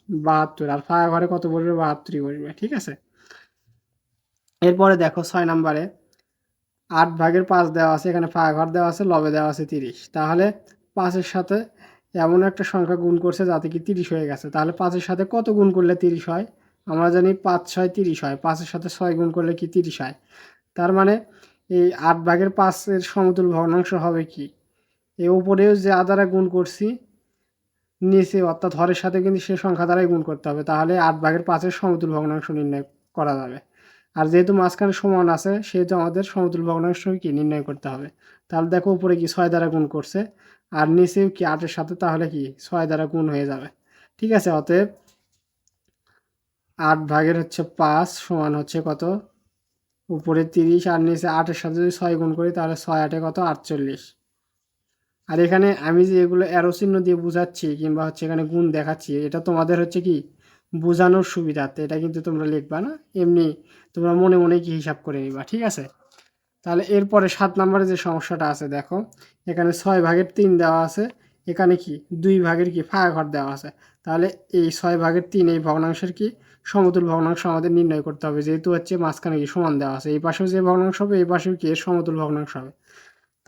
A: 72, আর ফাঁকা ঘরে কত বসবে 72 বসবে। ঠিক আছে, এরপরে দেখো 6 নম্বরে 8/5 দেওয়া আছে, এখানে ফাঁকা ঘর দেওয়া আছে, লবে দেওয়া আছে 30। তাহলে 5-এর সাথে এমন একটা সংখ্যা গুণ করছে যাতে কি 30 হয়ে গেছে। তাহলে 5-এর সাথে কত গুণ করলে 30 হয়, আমরা জানি 5-6 30 হয়, 5-এর সাথে 6 গুণ করলে কি 30 হয়। তার মানে এই 8/5 সমতুল ভগ্নাংশ হবে কি, এই উপরেও যে দ্বারা গুণ করছি নিচে অর্থাৎ হরের সাথে কিন্তু সে সংখ্যা দ্বারাই গুণ করতে হবে। তাহলে 8/5 সমতুল ভগ্নাংশ নির্ণয় করা যাবে। আর যেহেতু মাঝখানে সমান আছে সেহেতু আমাদের সমতুল ভগ্নাংশ কি নির্ণয় করতে হবে। তাহলে দেখো উপরে কি 6 দ্বারা গুণ করছে, আর নিচেও কি 8-এর সাথে, তাহলে কি 6 দ্বারা গুণ হয়ে যাবে। ঠিক আছে, অতএব 8 ভাগের হচ্ছে 5 সমান হচ্ছে কত, উপরে 30 আর নিচে 8-এর সাথে যদি 6 গুণ করি তাহলে 6 8-এ কত 48। আর এখানে আমি যে এগুলো অ্যারো চিহ্ন দিয়ে বুঝাচ্ছি কিংবা হচ্ছে এখানে গুণ দেখাচ্ছি, এটা তোমাদের হচ্ছে কি বোঝানোর সুবিধার্থে, এটা কিন্তু তোমরা লিখবা না, এমনি তোমরা মনে মনে কি হিসাব করে নিবা, ঠিক আছে। তাহলে এরপরে 7 নম্বরে যে সমস্যাটা আছে দেখো, এখানে 6 ভাগের 3 দেওয়া আছে, এখানে কি 2 ভাগের কি ভাগাঘর দেওয়া আছে। তাহলে এই 6 ভাগের 3 এই ভগ্নাংশের কি সমতুল ভগ্নাংশ আমাদের নির্ণয় করতে হবে, যেহেতু হচ্ছে মাঝখানে কি সমান দেওয়া আছে, এই পাশেও যে ভগ্নাংশ হবে এই পাশেও কি এর সমতুল ভগ্নাংশ হবে।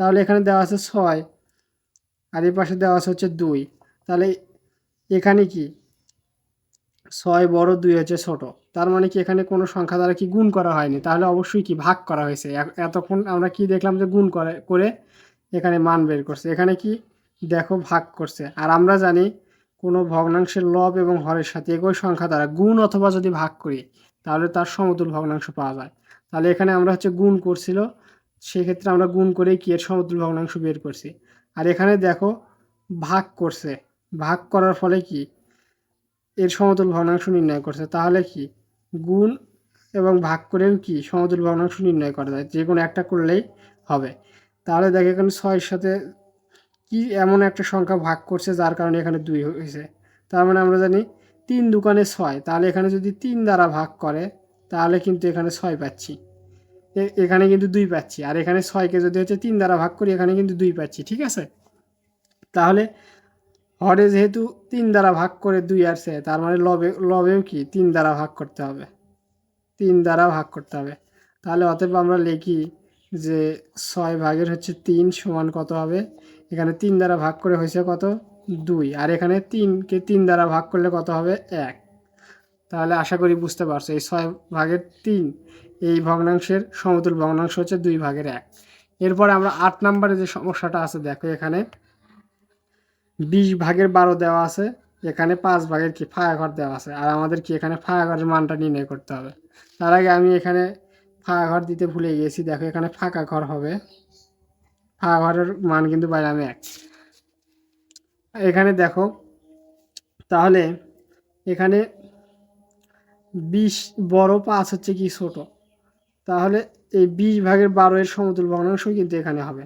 A: তাহলে এখানে দেওয়া আছে 6 আর এই পাশে দেওয়া আছে হচ্ছে 2। তাহলে এখানে কি 6 বড় 2 হচ্ছে ছোট, তার মানে কি এখানে কোনো সংখ্যা দ্বারা কি গুণ করা হয়নি, তাহলে অবশ্যই কি ভাগ করা হয়েছে। এতক্ষণ আমরা কি দেখলাম যে গুণ করে এখানে মান বের করছে, এখানে কি দেখো ভাগ করছে। আর আমরা জানি কোনো ভগ্নাংশের লব এবং হরের সাথে একই সংখ্যা দ্বারা গুণ অথবা যদি ভাগ করি তাহলে তার সমতুল ভগ্নাংশ পাওয়া যায়। তাহলে এখানে আমরা হচ্ছে গুণ করছিল, সেক্ষেত্রে আমরা গুণ করে কি এর সমতুল ভগ্নাংশ বের করছি। আর এখানে দেখো ভাগ করছে, ভাগ করার ফলে কি এর সমতুল ভগ্নাংশ নির্ণয় করছে। তাহলে কি গুণ এবং ভাগ করেও কি সমতুল ভগ্নাংশ নির্ণয় করা যায়, যে কোনো একটা করলেই হবে। তাহলে দেখো এখানে 6-এর সাথে কি এমন একটা সংখ্যা ভাগ করছে যার কারণে এখানে 2 হয়েছে। তার মানে আমরা জানি 3 দুগুণে 6, তাহলে এখানে যদি 3 দ্বারা ভাগ করে তাহলে কিন্তু এখানে 6 পাচ্ছি, এখানে কিন্তু 2 পাচ্ছি। আর এখানে 6কে যদি হচ্ছে 3 দ্বারা ভাগ করি এখানে কিন্তু 2 পাচ্ছি, ঠিক আছে। তাহলে হরে যেহেতু 3 দ্বারা ভাগ করে 2 আসছে, তার মানে লবেও কি 3 দ্বারা ভাগ করতে হবে, 3 দ্বারা ভাগ করতে হবে। তাহলে অতএব আমরা লিখি যে 6 ভাগের হচ্ছে 3 সমান কত হবে, এখানে 3 দ্বারা ভাগ করে হয়েছে কত 2, আর এখানে 3কে 3 দ্বারা ভাগ করলে কত হবে 1। তাহলে আশা করি বুঝতে পারছো এই 6 ভাগের 3 এই ভগ্নাংশের সমতুল ভগ্নাংশ হচ্ছে 2 ভাগের 1। এরপরে আমরা 8 নম্বরে যে সমস্যাটা আছে দেখো, এখানে 20 ভাগের 12 দেওয়া আছে, এখানে 5 ভাগের কি ভাগাঘর দেওয়া আছে, আর আমাদের কি এখানে ভাগাঘরের মানটা নির্ণয় করতে হবে। তার আগে আমি এখানে ভাগাঘর দিতে ভুলে গিয়েছি, দেখো এখানে ফাঁকা ঘর হবে, ভাগাঘরের মান কিন্তু পাইলাম 1। এখানে দেখো তাহলে এখানে 20 বড় 5 হচ্ছে কি ছোট, তাহলে এই 20 ভাগের 12 এর সমতুল ভগ্নাংশ কিন্তু এখানে হবে।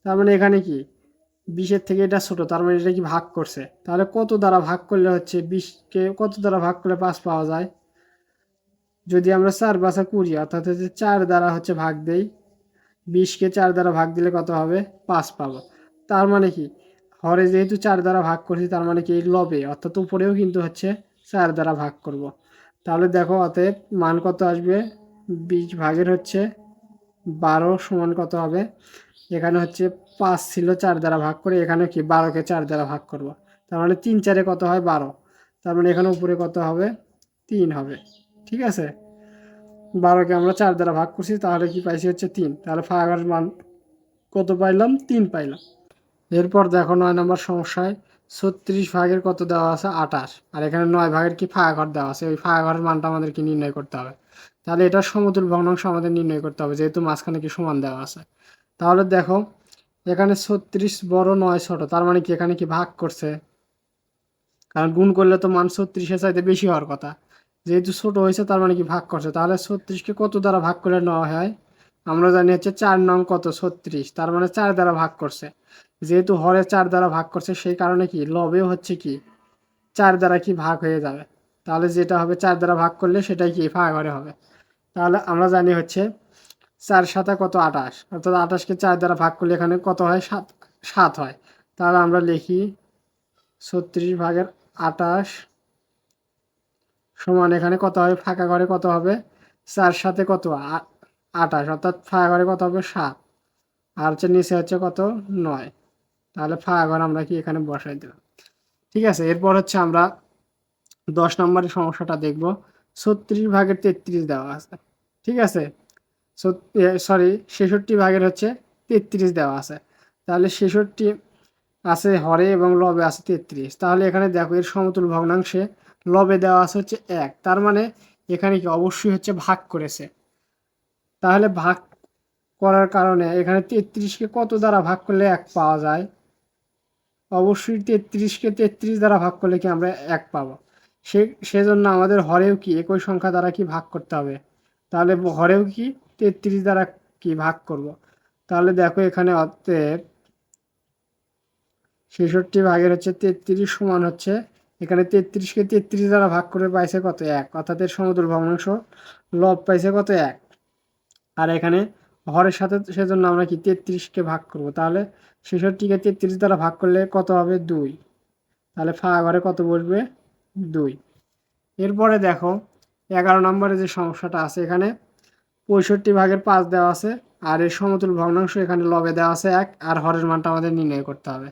A: তার মানে এখানে কি 20-এর থেকে এটা ছোট, তার মানে এটা কি ভাগ করছে, তাহলে কত দ্বারা ভাগ করলে হচ্ছে 20কে কত দ্বারা ভাগ করলে 5 পাওয়া যায়। যদি আমরা 4 বাসা 20 অর্থাৎ হচ্ছে 4 দ্বারা হচ্ছে ভাগ দেই, 20কে 4 দ্বারা ভাগ দিলে কত হবে 5 পাবো। তার মানে কি হরে যেহেতু 4 দ্বারা ভাগ করছি, তার মানে কি এই লবে অর্থাৎ উপরেও কিন্তু হচ্ছে 4 দ্বারা ভাগ করব। তাহলে দেখো অতএব মান কত আসবে, 20 ভাগের হচ্ছে 12 সমান কত হবে, এখানে হচ্ছে 5 ছিল 4 দ্বারা ভাগ করে, এখানে কি 12কে 4 দ্বারা ভাগ করব। তার মানে 3 4-এ কত হয় 12, তার মানে এখানে উপরে কত হবে 3 হবে, ঠিক আছে। 12কে আমরা 4 দ্বারা ভাগ করছি, তাহলে কি পাইছি হচ্ছে 3, তাহলে ভাগাঘরের মান কত পাইলাম 3 পাইলাম। এরপর দেখো 9 নম্বর সমস্যায় 36 ভাগের কত দেওয়া আছে 28, আর এখানে 9 ভাগের কি ভাগাঘর দেওয়া আছে, ওই ভাগাঘরের মানটা আমাদেরকে নির্ণয় করতে হবে। তাহলে এটার সমতুল ভগ্নাংশ আমাদের নির্ণয় করতে হবে, যেহেতু মাঝখানে কি সমান দেওয়া আছে। তাহলে দেখো এখানে 36 বড় 9 ছোট, তার মানে কি এখানে কি ভাগ করছে, কারণ গুণ করলে তো মান 36-এর চাইতে বেশি হওয়ার কথা, যেহেতু ছোট হয়েছে তার মানে কি ভাগ করছে। তাহলে 36কে কত দ্বারা ভাগ করলে নেওয়া হয়, আমরা জানি হচ্ছে 4 নং কত 36, তার মানে 4 দ্বারা ভাগ করছে, যেহেতু হরে 4 দ্বারা ভাগ করছে সেই কারণে কি লবেও হচ্ছে কি 4 দ্বারা কি ভাগ হয়ে যাবে। তাহলে যেটা হবে 4 দ্বারা ভাগ করলে সেটাই কি ভাগ ঘরে হবে। তাহলে আমরা জানি হচ্ছে 4 7 কত 28, অর্থাৎ 28কে 4 দ্বারা ভাগ করলে এখানে কত হয় 7 7 হয়। তাহলে আমরা লিখি 36 ভাগের 28 সমান এখানে কত হবে, ফাঁকা ঘরে কত হবে 4 7 কত 28, অর্থাৎ ফাঁকা ঘরে কত হবে 7, আর হচ্ছে নিচে হচ্ছে কত 9। তাহলে ফাঁকা ঘর আমরা কি এখানে বসাই দিলাম, ঠিক আছে। এরপর হচ্ছে আমরা 10 নম্বরের সমস্যাটা দেখব। 36 ভাগের 33 দেওয়া আছে, ঠিক আছে, সরি 66 ভাগের হচ্ছে 33 দেওয়া আছে। তাহলে 66 আছে হরে এবং লবে আছে 33, তাহলে এখানে দেখো এর সমতুল ভগ্নাংশে লবে দেওয়া আছে হচ্ছে 1, তার মানে এখানে কি অবশ্যই হচ্ছে ভাগ করেছে। তাহলে ভাগ করার কারণে এখানে 33কে কত দ্বারা ভাগ করলে 1 পাওয়া যায়, অবশ্যই 33কে 33 দ্বারা ভাগ করলে কি আমরা 1 পাবো। সেজন্য আমাদের হরেও কি একই সংখ্যা দ্বারা কি ভাগ করতে হবে। তাহলে হরেও কি 33 দ্বারা কি ভাগ করব। তাহলে দেখো এখানে অতএব 66 ভাগের হচ্ছে 33 সমান হচ্ছে, এখানে 33কে 33 দ্বারা ভাগ করে পাইছে কত 1, অর্থাৎ এর সমতুল ভগ্নাংশ লব পাইছে কত 1। আর এখানে হরের সাথে সেজন্য আমরা কি 33কে ভাগ করব। তাহলে 66কে 33 দ্বারা ভাগ করলে কত হবে 2। তাহলে ঘরে কত বসবে 2। এরপরে দেখো 11 নম্বরে যে সমস্যাটা আছে, এখানে 65 ভাগের 5 দেওয়া আছে, আর এর সমতুল ভগ্নাংশ এখানে লবে দেওয়া আছে 1, আর হরের মানটা আমাদের নির্ণয় করতে হবে।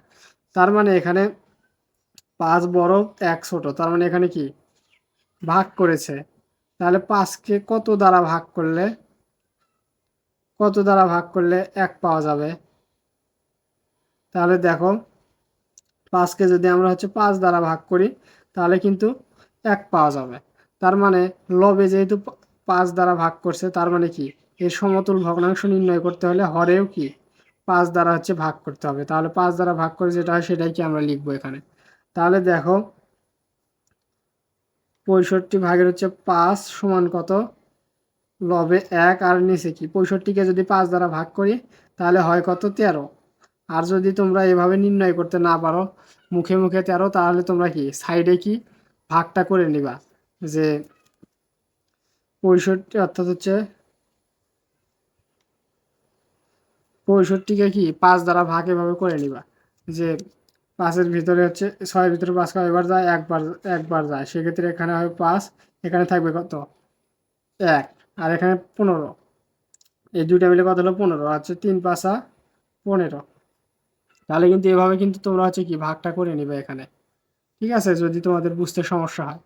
A: তার মানে এখানে 5 বড় 1 ছোট, তার মানে এখানে কি ভাগ করেছে। তাহলে 5কে কত দ্বারা ভাগ করলে 1 পাওয়া যাবে। তাহলে দেখো 5কে যদি আমরা হচ্ছে 5 দ্বারা ভাগ করি তাহলে কিন্তু 1 পাওয়া যাবে। তার মানে লবে যেহেতু 5 দ্বারা ভাগ করছে, তার মানে কি এর সমতুল ভগ্নাংশ নির্ণয় করতে হলে হরেও কি 5 দ্বারা হচ্ছে ভাগ করতে হবে। তাহলে 5 দ্বারা ভাগ করে যেটা হয় সেটাই কি আমরা লিখবো এখানে। তাহলে দেখো 65 ভাগের হচ্ছে 5 সমান কত, লবে 1 আর নিচে কি 65কে যদি 5 দ্বারা ভাগ করি তাহলে হয় কত 13। আর যদি তোমরা এভাবে নির্ণয় করতে না পারো মুখে মুখে 13, তাহলে তোমরা কি সাইডে কি ভাগটা করে নিবা, যে 65 অর্থাৎ হচ্ছে 65কে কি 5 দ্বারা ভাগ এভাবে করে নিবা, যে 5-এর ভিতরে হচ্ছে 6-এর ভিতরে 5 কয়বার যায়, একবার যায়, সেক্ষেত্রে এখানে হবে 5, এখানে থাকবে কত 1, আর এখানে 15, এই দুইটা মিলে কত হলো 15, হচ্ছে 3 × 5 = 15। তাহলে কিন্তু এভাবে কিন্তু তোমরা হচ্ছে কি ভাগটা করে নিবে এখানে, ঠিক আছে, যদি তোমাদের বুঝতে সমস্যা হয়।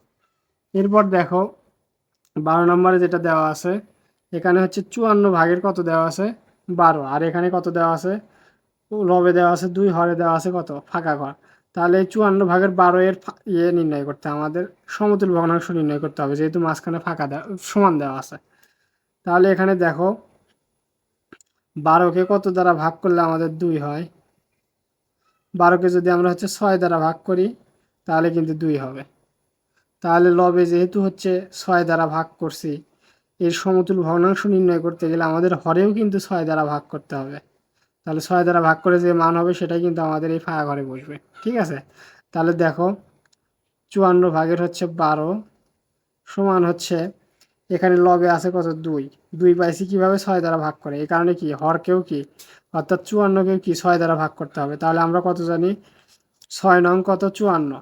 A: এরপর দেখো 12 নম্বরে যেটা দেওয়া আছে, এখানে হচ্ছে 54 ভাগের কত দেওয়া আছে 12, আর এখানে কত দেওয়া আছে লবে দেওয়া আছে 2, হরে দেওয়া আছে কত ফাঁকা ঘর। তাহলে এই 54 ভাগের 12 এর নির্ণয় করতে আমাদের সমতুল ভগ্নাংশ নির্ণয় করতে হবে, যেহেতু মাঝখানে ফাঁকা সমান দেওয়া আছে। তাহলে এখানে দেখো 12কে কত দ্বারা ভাগ করলে আমাদের 2 হয়। 12কে যদি আমরা হচ্ছে 6 দ্বারা ভাগ করি তাহলে কিন্তু 2 হবে। তাহলে লবে যেহেতু হচ্ছে 6 দ্বারা ভাগ করছি, এর সমতুল ভগ্নাংশ নির্ণয় করতে গেলে আমাদের হরেও কিন্তু 6 দ্বারা ভাগ করতে হবে। তাহলে 6 দ্বারা ভাগ করে যে মান হবে সেটাই কিন্তু আমাদের এই ফাঁকা ঘরে বসবে, ঠিক আছে। তাহলে দেখো 54 ভাগের হচ্ছে 12 সমান হচ্ছে, এখানে লবে আছে কত 2, 2 পাইছি কিভাবে 6 দ্বারা ভাগ করে, এই কারণে কি হরকেও কি অর্থাৎ 54কেও কি 6 দ্বারা ভাগ করতে হবে। তাহলে আমরা কত জানি 6 নং কত 54,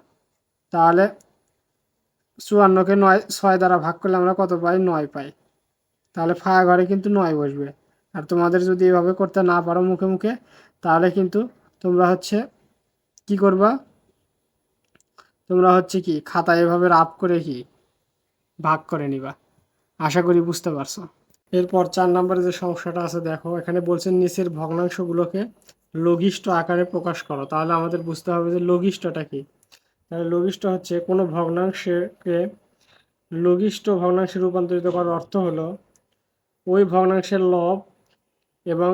A: তাহলে 54কে 6 দ্বারা ভাগ করলে আমরা কত পাই 9 পাই। তাহলে ফাঁকা ঘরে কিন্তু 9 বসবে। আর তোমাদের যদি এভাবে করতে না পারো মুখে মুখে, তাহলে কিন্তু তোমরা হচ্ছে কি করবা, তোমরা হচ্ছে কি খাতায় এভাবে রাফ করে কি ভাগ করে নিবা। আশা করি বুঝতে পারছো। এরপর 4 নম্বরে যে সমস্যাটা আছে দেখো, এখানে বলছেন নিচের ভগ্নাংশগুলোকে লঘিষ্ঠ আকারে প্রকাশ করো। তাহলে আমাদের বুঝতে হবে যে লঘিষ্ঠটা কি। তাহলে লঘিষ্ঠ হচ্ছে কোনো ভগ্নাংশকে লঘিষ্ঠ ভগ্নাংশে রূপান্তরিত করার অর্থ হলো ওই ভগ্নাংশের লব এবং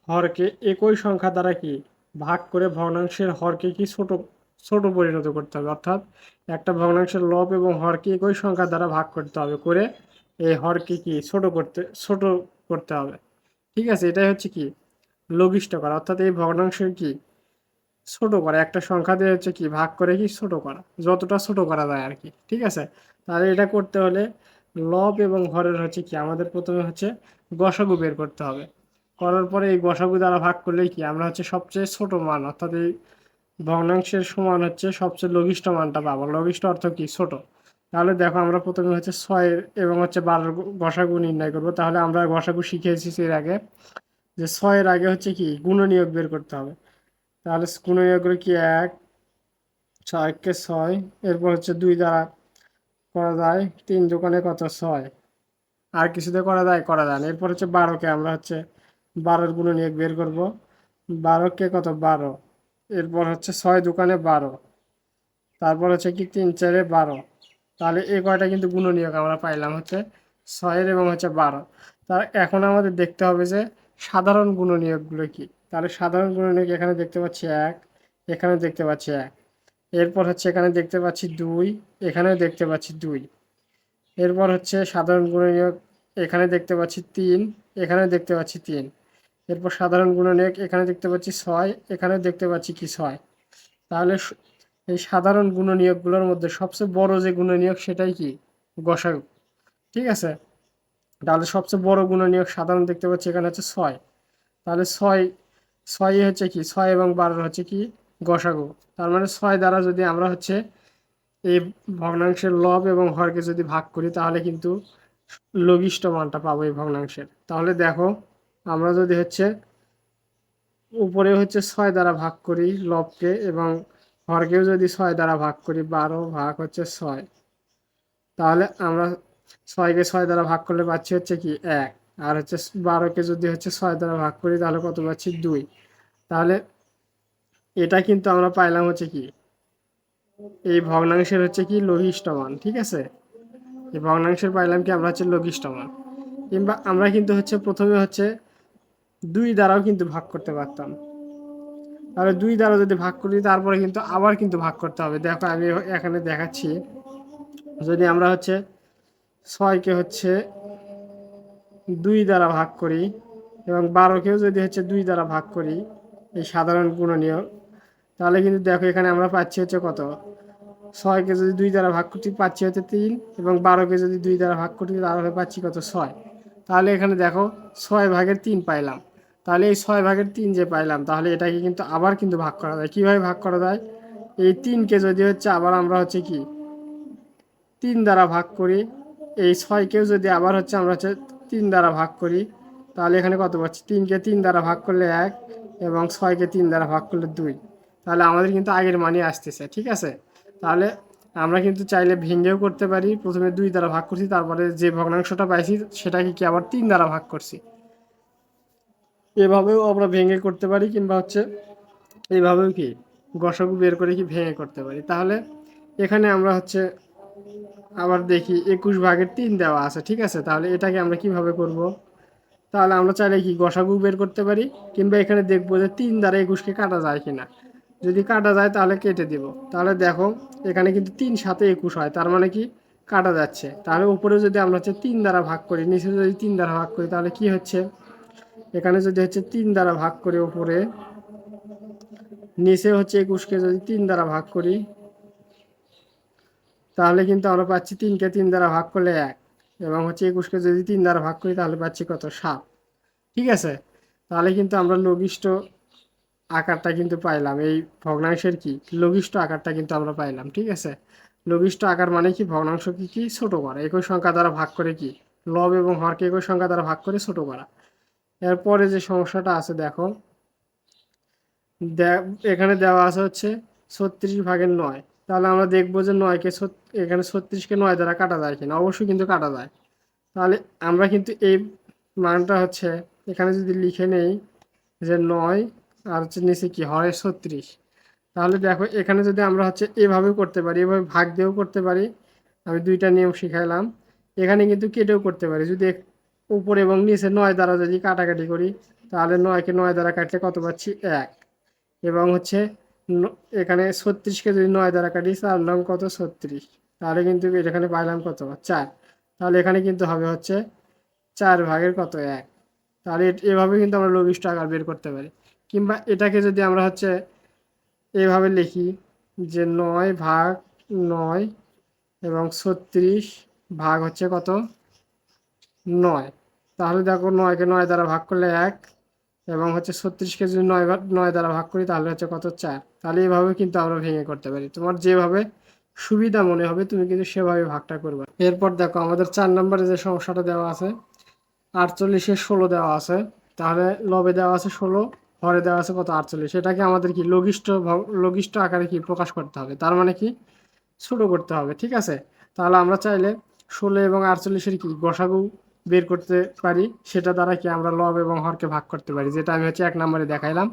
A: হরকে একই সংখ্যা দ্বারা কি ভাগ করে ভগ্নাংশের হরকে কি ছোট ছোট পরিণত করতে হবে। অর্থাৎ একটা ভগ্নাংশের লব এবং হরকে একই সংখ্যা দ্বারা ভাগ করতে হবে, করে এই হরকে কি ছোট করতে হবে, ঠিক আছে। এটাই হচ্ছে কি লঘিষ্ঠ করা, অর্থাৎ এই ভগ্নাংশের কি ছোট করা, একটা সংখ্যা দিয়ে হচ্ছে কি ভাগ করে কি ছোট করা, যতটা ছোট করা যায় আর কি, ঠিক আছে। তাহলে এটা করতে হলে লব এবং হরের হচ্ছে কি আমাদের প্রথমে হচ্ছে গসাগু বের করতে হবে। করার পরে এই গসাগু দ্বারা ভাগ করলেই কি আমরা হচ্ছে সবচেয়ে ছোট মান, অর্থাৎ এই ভগ্নাংশের সমান হচ্ছে সবচেয়ে লঘিষ্ঠ মানটা পাবো। লঘিষ্ঠ অর্থ কি ছোট। তাহলে দেখো আমরা প্রথমে হচ্ছে 6 এবং হচ্ছে 12 গসাগু নির্ণয় করব। তাহলে আমরা গসাগু শিখেছি এর আগে, যে 6-এর আগে হচ্ছে কি গুণনীয়ক বের করতে হবে। তাহলে গুণনীয়ক করে কি 1, 6কে 6, এরপর হচ্ছে 2 দ্বারা করা যায়, 3 দোকানে কত 6, আর কিছুতে করা যায় না। এরপর হচ্ছে 12কে আমরা হচ্ছে 12-এর গুণনীয়ক বের করব। 12কে কত 12, এরপর হচ্ছে 6 দোকানে 12, তারপর হচ্ছে কি 3 4-এ 12। তাহলে এই কয়টা কিন্তু গুণনীয়ক আমরা পাইলাম হচ্ছে 6-এর এবং হচ্ছে 12। তার এখন আমাদের দেখতে হবে যে সাধারণ গুণনীয়কগুলো কি। তাহলে সাধারণ গুণনীয়ক এখানে দেখতে পাচ্ছি 1, এখানে দেখতে পাচ্ছি 1। এরপর হচ্ছে এখানে দেখতে পাচ্ছি 2, এখানেও দেখতে পাচ্ছি 2। এরপর হচ্ছে সাধারণ গুণনীয়ক, এখানে দেখতে পাচ্ছি 3, এখানেও দেখতে পাচ্ছি 3। এরপর সাধারণ গুণনীয়ক, এখানে দেখতে পাচ্ছি 6, এখানেও দেখতে পাচ্ছি কি 6। তাহলে এই সাধারণ গুণনীয়কগুলোর মধ্যে সবচেয়ে বড় যে গুণনীয়ক সেটাই কি গসাগু। ঠিক আছে, তাহলে সবচেয়ে বড় গুণনীয়ক সাধারণ দেখতে পাচ্ছি এখানে হচ্ছে 6। তাহলে 6 হচ্ছে কি 6 এবং 12 হচ্ছে কি গসাগু। তার মানে 6 দ্বারা যদি আমরা হচ্ছে এই ভগ্নাংশের লব এবং হরকে যদি ভাগ করি তাহলে কিন্তু লঘিষ্ঠ মানটা পাবো এই ভগ্নাংশের। তাহলে দেখো আমরা যদি হচ্ছে উপরে হচ্ছে 6 দ্বারা ভাগ করি লবকে এবং হরকেও যদি 6 দ্বারা ভাগ করি, 12 ভাগ হচ্ছে 6, তাহলে আমরা 6কে 6 দ্বারা ভাগ করলে পাচ্ছি হচ্ছে কি 1। আর হচ্ছে 12কে যদি হচ্ছে 6 দ্বারা ভাগ করি তাহলে কত পাচ্ছি 2। তাহলে এটা কিন্তু আমরা পাইলাম হচ্ছে কি এই ভগ্নাংশের হচ্ছে কি লঘিষ্ঠ মান। ঠিক আছে, এই ভগ্নাংশের পাইলাম কি আমরা হচ্ছে লঘিষ্ঠ মান। কিংবা আমরা কিন্তু হচ্ছে প্রথমে হচ্ছে 2 দ্বারাও কিন্তু ভাগ করতে পারতাম। তাহলে 2 দ্বারা যদি ভাগ করি তারপরে কিন্তু আবার কিন্তু ভাগ করতে হবে। দেখো আমি এখানে দেখাচ্ছি, যদি আমরা হচ্ছে 6কে হচ্ছে 2 দ্বারা ভাগ করি এবং 12কেও যদি হচ্ছে 2 দ্বারা ভাগ করি এই সাধারণ গুণনীয়ক, তাহলে কিন্তু দেখো এখানে আমরা পাচ্ছি হচ্ছে কত, 6কে যদি 2 দ্বারা ভাগ করতে পাচ্ছি হচ্ছে 3 এবং 12কে যদি 2 দ্বারা ভাগ করতে তাহলে পাচ্ছি কত 6। তাহলে এখানে দেখো 6/3 পাইলাম। তাহলে এই 6/3 যে পাইলাম তাহলে এটাকে কিন্তু আবার কিন্তু ভাগ করা যায়। কীভাবে ভাগ করা যায়, এই 3কে যদি হচ্ছে আবার আমরা হচ্ছে কি 3 দ্বারা ভাগ করি, এই 6কেও যদি আবার হচ্ছে আমরা হচ্ছে 3 দ্বারা ভাগ করি তাহলে এখানে কত পাচ্ছি, 3কে 3 দ্বারা ভাগ করলে 1 এবং 6কে 3 দ্বারা ভাগ করলে 2। তাহলে আমাদের কিন্তু আগের মানই আসতেছে। ঠিক আছে, তাহলে আমরা কিন্তু চাইলে ভেঙেও করতে পারি, প্রথমে 2 দ্বারা ভাগ করছি তারপরে যে ভগ্নাংশটা পাইছি সেটাকে কি আবার 3 দ্বারা ভাগ করছি। এভাবেও আমরা ভেঙে করতে পারি কিংবা হচ্ছে এইভাবেও কি গসাগু বের করে কি ভেঙে করতে পারি। তাহলে এখানে আমরা হচ্ছে আবার দেখি 21/3 দেওয়া আছে। ঠিক আছে, তাহলে এটাকে আমরা কিভাবে করব, তাহলে আমরা চাইলে কি গসাগু বের করতে পারি কিংবা এখানে দেখবো যে 3 দ্বারা 21কে কাটা যায় কিনা। যদি কাটা যায় তাহলে কেটে দেব। তাহলে দেখো এখানে কিন্তু 3 সাথে 21 হয়, তার মানে কি কাটা যাচ্ছে। তাহলে উপরে যদি আমরা হচ্ছে 3 দ্বারা ভাগ করি, নিচে যদি 3 দ্বারা ভাগ করি তাহলে কি হচ্ছে, এখানে যদি হচ্ছে 3 দ্বারা ভাগ করি উপরে, নিচে হচ্ছে 21কে যদি 3 দ্বারা ভাগ করি তাহলে কিন্তু আমরা পাচ্ছি 3কে 3 দ্বারা ভাগ করলে 1 এবং হচ্ছে 21কে যদি 3 দ্বারা ভাগ করি তাহলে পাচ্ছি কত 7। ঠিক আছে, তাহলে কিন্তু আমরা লঘিষ্ঠ আকারটা কিন্তু পাইলাম, এই ভগ্নাংশের কি লঘিষ্ঠ আকারটা কিন্তু আমরা পাইলাম। ঠিক আছে, লঘিষ্ঠ আকার মানে কি ভগ্নাংশকে কি ছোট করা, একই সংখ্যা দ্বারা ভাগ করে কি লব এবং হরকে একই সংখ্যা দ্বারা ভাগ করে ছোট করা। এরপরে যে সমস্যাটা আছে দেখো, এখানে দেওয়া আছে হচ্ছে 36/9। তাহলে আমরা দেখবো যে 9কে এখানে 36কে 9 দ্বারা কাটা যায় কিনা, অবশ্যই কিন্তু কাটা যায়। তাহলে আমরা কিন্তু এই মানটা হচ্ছে এখানে যদি লিখে নেই যে 9 আর হচ্ছে নিচে কি হরের 36, তাহলে দেখো এখানে যদি আমরা হচ্ছে এভাবেও করতে পারি, এভাবে ভাগ দিয়েও করতে পারি। আমি 2টা নিয়ম শিখাইলাম। এখানে কিন্তু কেটেও করতে পারি, যদি উপরে এবং নিচে 9 দ্বারা যদি কাটাকাটি করি তাহলে 9কে 9 দ্বারা কাটলে কত পাচ্ছি 1 এবং হচ্ছে এখানে 36কে যদি 9 দ্বারা কাটি 4 নং কত 36, তাহলে কিন্তু এখানে পাইলাম কত 4। তাহলে এখানে কিন্তু হবে হচ্ছে 4/1। তাহলে এভাবে কিন্তু আমরা লঘিষ্ঠ আকার বের করতে পারি। কিংবা এটাকে যদি আমরা হচ্ছে এভাবে লিখি যে 9/9 এবং 36 ভাগ হচ্ছে কত 9, তাহলে দেখো 9কে 9 দ্বারা ভাগ করলে 1 এবং হচ্ছে 36কে যদি 9 দ্বারা ভাগ করি তাহলে হচ্ছে কত 4। তাহলে এইভাবে কিন্তু আমরা ভেঙে করতে পারি, তোমার যেভাবে সুবিধা মনে হবে তুমি কিন্তু সেভাবে ভাগটা করবে। এরপর দেখো আমাদের 4 নম্বরে যে সমস্যাটা দেওয়া আছে, 48-এর 16 দেওয়া আছে। তাহলে লবে দেওয়া আছে 16, হরে দেওয়া আছে কত 48। সেটাকে আমাদের কি লঘিষ্ঠ আকারে কি প্রকাশ করতে হবে, তার মানে কি ছোট করতে হবে। ঠিক আছে, তাহলে আমরা চাইলে 16 এবং 48-এর কি গসাগু বের করতে পারি, সেটা দ্বারা কি আমরা লব এবং হরকে ভাগ করতে পারি, যেটা আমি হচ্ছে 1 নম্বরে দেখাইলাম।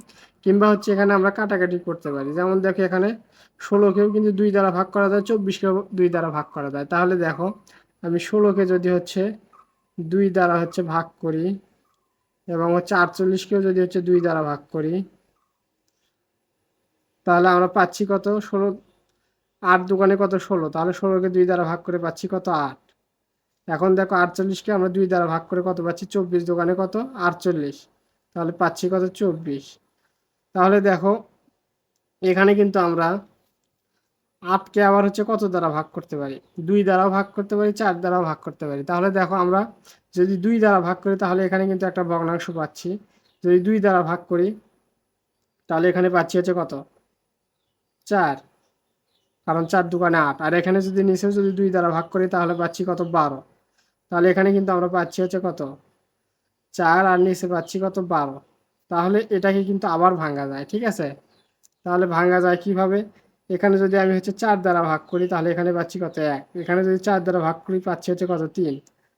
A: কিংবা হচ্ছে এখানে আমরা কাটাকাটি করতে পারি, যেমন দেখো এখানে 16কেও কিন্তু 2 দ্বারা ভাগ করা যায়, 24কেও 2 দ্বারা ভাগ করা যায়। তাহলে দেখো আমি 16কে যদি হচ্ছে 2 দ্বারা হচ্ছে ভাগ করি এবং হচ্ছে 48কেও যদি হচ্ছে 2 দ্বারা ভাগ করি তাহলে আমরা পাচ্ছি কত 16 8 দোকানে কত 16, তাহলে 16কে 2 দ্বারা ভাগ করে পাচ্ছি কত 8। এখন দেখো 48কে আমরা 2 দ্বারা ভাগ করে কত পাচ্ছি 24 দোকানে কত 48, তাহলে পাচ্ছি কত 24। তাহলে দেখো এখানে কিন্তু আমরা 8কে আবার হচ্ছে কত দ্বারা ভাগ করতে পারি, 2 দ্বারাও ভাগ করতে পারি, 4 দ্বারাও ভাগ করতে পারি। তাহলে দেখো আমরা যদি 2 দ্বারা ভাগ করি তাহলে এখানে কিন্তু একটা ভগ্নাংশ পাচ্ছি। যদি 2 দ্বারা ভাগ করি তাহলে এখানে পাচ্ছি হচ্ছে কত 4, কারণ 4 দোকানে 8। আর এখানে যদি নিচেও যদি 2 দ্বারা ভাগ করি তাহলে পাচ্ছি কত 12। তাহলে এখানে কিন্তু আমরা পাচ্ছি হচ্ছে কত 4, আর নিচে পাচ্ছি কত 12। তাহলে এটাকে কিন্তু আবার ভাঙা যায়, ঠিক আছে। তাহলে ভাঙা যায় কিভাবে, এখানে যদি আমি হচ্ছে 4 দ্বারা ভাগ করি তাহলে এখানে পাচ্ছি কত 1, এখানে যদি 4 দ্বারা ভাগ করি পাচ্ছি হচ্ছে কত 3,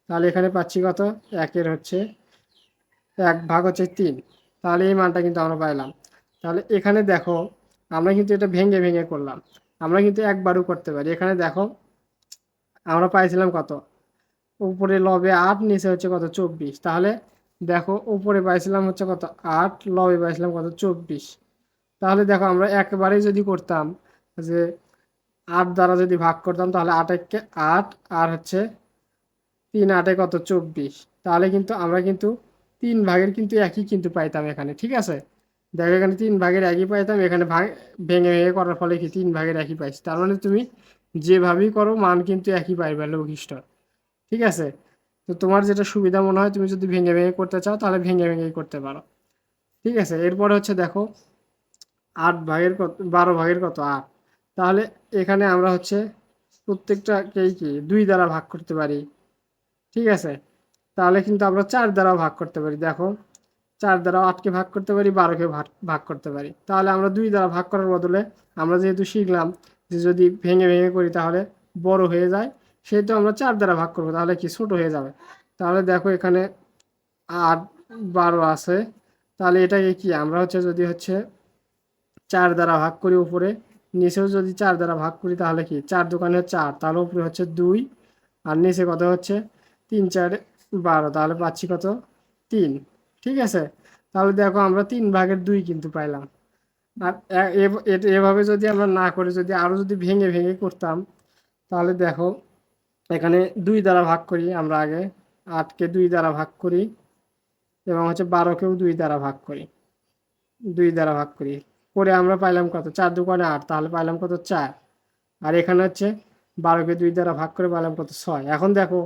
A: তাহলে এখানে পাচ্ছি কত 1-এর হচ্ছে 1 ভাগ হচ্ছে 3। তাহলে এই মানটা কিন্তু আমরা পাইলাম। তাহলে এখানে দেখো আমরা কিন্তু এটা ভেঙে ভেঙে করলাম, আমরা কিন্তু একবারও করতে পারি। এখানে দেখো আমরা পাইছিলাম কত, উপরে লবে 8, নিচে হচ্ছে কত 24। তাহলে দেখো উপরে পাইছিলাম হচ্ছে কত 8, লবে পাইছিলাম কত 24। তাহলে দেখো আমরা একবারেই যদি করতাম যে 8 দ্বারা যদি ভাগ করতাম তাহলে 8 8, আর হচ্ছে 3 8 কত 24। তাহলে কিন্তু আমরা কিন্তু 3 ভাগের কিন্তু একই কিন্তু পাইতাম এখানে, ঠিক আছে। দেখো এখানে 3 ভাগের একই পাইতাম, এখানে ভেঙে ভেঙে করার ফলে কি 3 ভাগের একই পাইছি। তার মানে তুমি যেভাবেই করো মান কিন্তু একই পাইবে লঘিষ্ঠ, ঠিক আছে। তো তোমার যেটা সুবিধা মনে হয়, তুমি যদি ভেঙে ভেঙে করতে চাও তাহলে ভেঙে ভেঙেই করতে পারো, ঠিক আছে। এরপরে হচ্ছে দেখো 8 ভাগের কত 12 ভাগের কত 8। তাহলে এখানে আমরা হচ্ছে প্রত্যেকটাকেই কি 2 দ্বারা ভাগ করতে পারি, ঠিক আছে। তাহলে কিন্তু আমরা 4 দ্বারাও ভাগ করতে পারি। দেখো 4 দ্বারাও 8কে ভাগ করতে পারি, 12কে ভাগ ভাগ করতে পারি। তাহলে আমরা 2 দ্বারা ভাগ করার বদলে আমরা যেহেতু শিখলাম যে যদি ভেঙে ভেঙে করি তাহলে বড় হয়ে যায়, সেহেতু আমরা 4 দ্বারা ভাগ করবো, তাহলে কি ছোট হয়ে যাবে। তাহলে দেখো এখানে 8 12 আছে, তাহলে এটাকে কি আমরা হচ্ছে যদি হচ্ছে 4 দ্বারা ভাগ করি উপরে, নিচেও যদি 4 দ্বারা ভাগ করি তাহলে কি 4 দোকানে 4, তাহলে উপরে হচ্ছে 2, আর নিচে কত হচ্ছে 3 4 12, তাহলে পাচ্ছি কত 3, ঠিক আছে। তাহলে দেখো আমরা 3 ভাগের 2 কিন্তু পাইলাম। আর এভাবে যদি আমরা না করে যদি আরও যদি ভেঙে ভেঙে করতাম তাহলে দেখো এখানে 2 দ্বারা ভাগ করি আমরা আগে, 8কে 2 দ্বারা ভাগ করি এবং হচ্ছে 12কেও 2 দ্বারা ভাগ করি, 2 দ্বারা ভাগ করি করে আমরা পাইলাম কত 4 দোকানে 8, তাহলে পাইলাম কত 4। আর এখানে হচ্ছে 12কে 2 দ্বারা ভাগ করে পাইলাম কত 6। এখন দেখো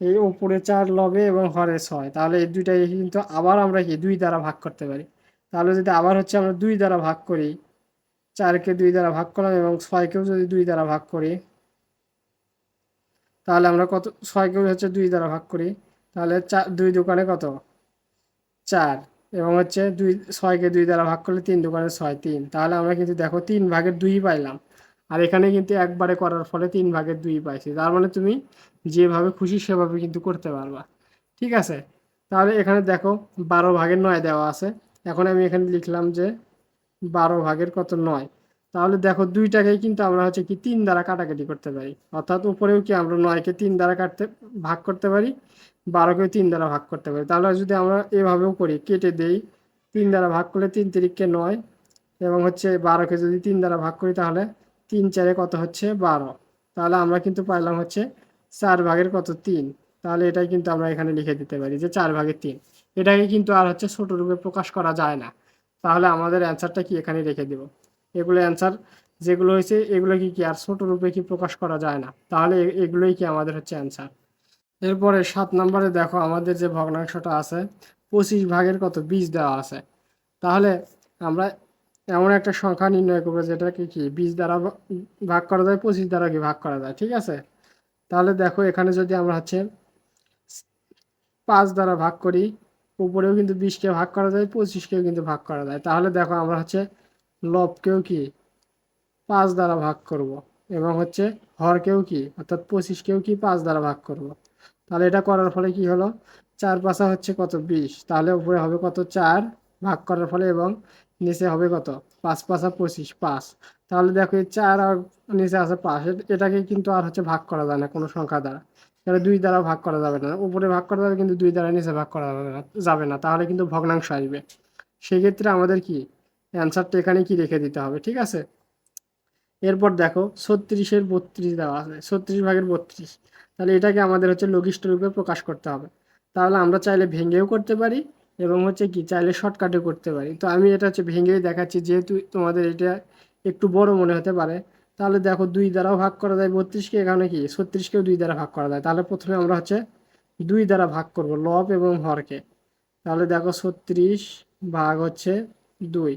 A: এই উপরে 4 লবে এবং হরে 6, তাহলে এই দুইটাই কিন্তু আবার আমরা কি 2 দ্বারা ভাগ করতে পারি। তাহলে যদি আবার হচ্ছে আমরা 2 দ্বারা ভাগ করি, 4কে 2 দ্বারা ভাগ করলাম এবং 6কেও যদি 2 দ্বারা ভাগ করি তাহলে আমরা কত 6কেও হচ্ছে 2 দ্বারা ভাগ করি, তাহলে 2 দোকানে কত 4, এবং হচ্ছে 6কে 2 দ্বারা ভাগ করলে 3 দোকানে 6 3, তাহলে আমরা কিন্তু দেখো 3 ভাগের 2 পাইলাম। আর এখানে কিন্তু একবারে করার ফলে 3 ভাগের 2 পাইছি। তার মানে তুমি যেভাবে খুশি সেভাবে কিন্তু করতে পারবা, ঠিক আছে। তাহলে এখানে দেখো 12 ভাগের 9 দেওয়া আছে। এখন আমি এখানে লিখলাম যে 12 ভাগের কত 9। তাহলে দেখো দুইটাকেই কিন্তু আমরা হচ্ছে কি 3 দ্বারা কাটাকাটি করতে পারি, অর্থাৎ উপরেও কি আমরা 9কে 3 দ্বারা ভাগ করতে পারি, 12কেও 3 দ্বারা ভাগ করতে পারি। তাহলে যদি আমরা এভাবেও করি, কেটে দেই, 3 দ্বারা ভাগ করলে 3 তিরিকে 9, এবং হচ্ছে 12কে যদি 3 দ্বারা ভাগ করি তাহলে 3 4 কত হচ্ছে 12। তাহলে আমরা কিন্তু পাইলাম হচ্ছে 4 ভাগের কত 3। তাহলে এটাই কিন্তু আমরা এখানে লিখে দিতে পারি যে 4 ভাগের 3। এটাকে কিন্তু আর হচ্ছে ছোট রূপে প্রকাশ করা যায় না। তাহলে আমাদের অ্যান্সারটা কি এখানে রেখে দেব। এগুলো অ্যান্সার যেগুলো হয়েছে এগুলো কি আর ছোট রূপে কি প্রকাশ করা যায় না, তাহলে এগুলোই কি আমাদের হচ্ছে অ্যান্সার। এরপরে 7 নম্বরে দেখো আমাদের যে ভগ্নাংশটা আছে 25 ভাগের কত 20 দেওয়া আছে। তাহলে আমরা এমন একটা সংখ্যা নির্ণয় করবো যেটাকে কি 20 দ্বারা ভাগ করা যায়, 25 দ্বারা কি ভাগ করা যায়, ঠিক আছে। তাহলে দেখো এখানে যদি আমরা হচ্ছে 5 দ্বারা ভাগ করি, উপরেও কিন্তু 20কে ভাগ করা যায়, 25কেও কিন্তু ভাগ করা যায়। তাহলে দেখো আমরা হচ্ছে লবকেও কি 5 দ্বারা ভাগ করব, এবং হচ্ছে হরকেও কি অর্থাৎ 25কেও কি 5 দ্বারা ভাগ করব। তাহলে এটা করার ফলে কি হলো 4 পাশা হচ্ছে কত 20, তাহলে উপরে হবে কত 4 ভাগ করার ফলে, এবং নিচে হবে কত 5 পাশা 25 5। তাহলে দেখো এই 4 আর নিচে আছে 5, এটাকে কিন্তু আর হচ্ছে ভাগ করা যায় না কোনো সংখ্যা দ্বারা। তাহলে 2 দ্বারা ভাগ করা যাবে না, উপরে ভাগ করা যাবে কিন্তু 2 দ্বারা নিচে ভাগ করা যাবে না, তাহলে কিন্তু ভগ্নাংশ আসবে। সেক্ষেত্রে আমাদের কি অ্যান্সারটা এখানে কি রেখে দিতে হবে, ঠিক আছে। এরপর দেখো 36-এর 32 দেওয়া আছে, 36/32। তাহলে এটাকে আমাদের হচ্ছে লঘিষ্ঠ রূপে প্রকাশ করতে হবে। তাহলে আমরা চাইলে ভেঙেও করতে পারি এবং হচ্ছে কি চাইলে শর্টকাটেও করতে পারি। তো আমি এটা হচ্ছে ভেঙেই দেখাচ্ছি, যেহেতু তোমাদের এটা একটু বড় মনে হতে পারে। তাহলে দেখো 2 দ্বারাও ভাগ করা যায় 32কে, এখানে কি 36কেও 2 দ্বারা ভাগ করা যায়। তাহলে প্রথমে আমরা হচ্ছে 2 দ্বারা ভাগ করব লব এবং হরকে। তাহলে দেখো 36 ভাগ হচ্ছে 2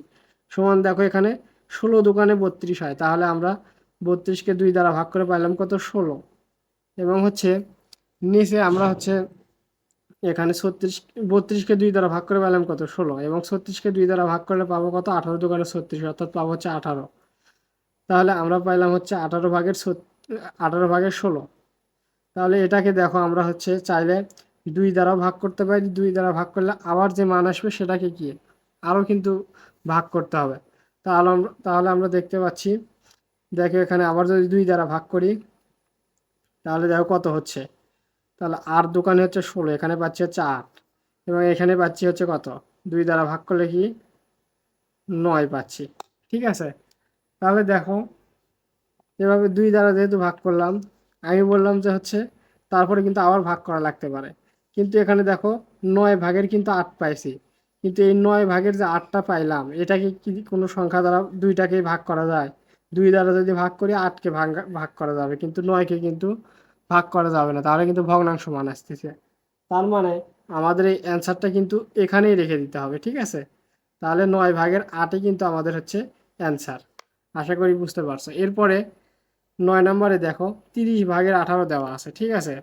A: সমান, দেখো এখানে 16 দোকানে 32 হয়। তাহলে আমরা 32কে 2 দ্বারা ভাগ করে পাইলাম কত, 16। এবং হচ্ছে নিচে আমরা হচ্ছে এখানে 32কে 2 দ্বারা ভাগ করে পেলাম কত, 16। এবং 36কে 2 দ্বারা ভাগ করলে পাবো কত, 18 দোকানে 36, অর্থাৎ পাবো হচ্ছে 18। তাহলে আমরা পাইলাম হচ্ছে 18/16। তাহলে এটাকে দেখো আমরা হচ্ছে চাইলে 2 দ্বারা ভাগ করতে পারি। 2 দ্বারা ভাগ করলে আবার যে মান আসবে সেটাকে কি আরও কিন্তু ভাগ করতে হবে। তাহলে আমরা দেখতে পাচ্ছি, দেখো এখানে আবার যদি 2 দ্বারা ভাগ করি তাহলে দেখো কত হচ্ছে। তাহলে 8 দোকানে হচ্ছে 16, এখানে পাচ্ছি হচ্ছে 8। এবং এখানে পাচ্ছি হচ্ছে কত, 2 দ্বারা ভাগ করলে কি 9 পাচ্ছি। ঠিক আছে, তাহলে দেখো এভাবে 2 দ্বারা যেহেতু ভাগ করলাম, আমি বললাম যে হচ্ছে তারপরে কিন্তু আবার ভাগ করা লাগতে পারে। কিন্তু এখানে দেখো 9 ভাগের কিন্তু 8 পাইছি। কিন্তু এই 9 ভাগের যে 8টা পাইলাম, এটাকে কি কোনো সংখ্যা দ্বারা 2টাকেই ভাগ করা যায়? 2 দ্বারা যদি ভাগ করি 8কে ভাগ করা যাবে, কিন্তু 9কে কিন্তু ভাগ করা যাবে না। তাহলে কিন্তু ভগ্নাংশ মান আসতেছে। তার মানে আমাদের এই অ্যান্সারটা কিন্তু এখানেই রেখে দিতে হবে। ঠিক আছে, তাহলে 9/8ই কিন্তু আমাদের হচ্ছে অ্যান্সার। আশা করি বুঝতে পারছো। এরপরে 9 নম্বরে দেখো 30/18 দেওয়া আছে। ঠিক আছে,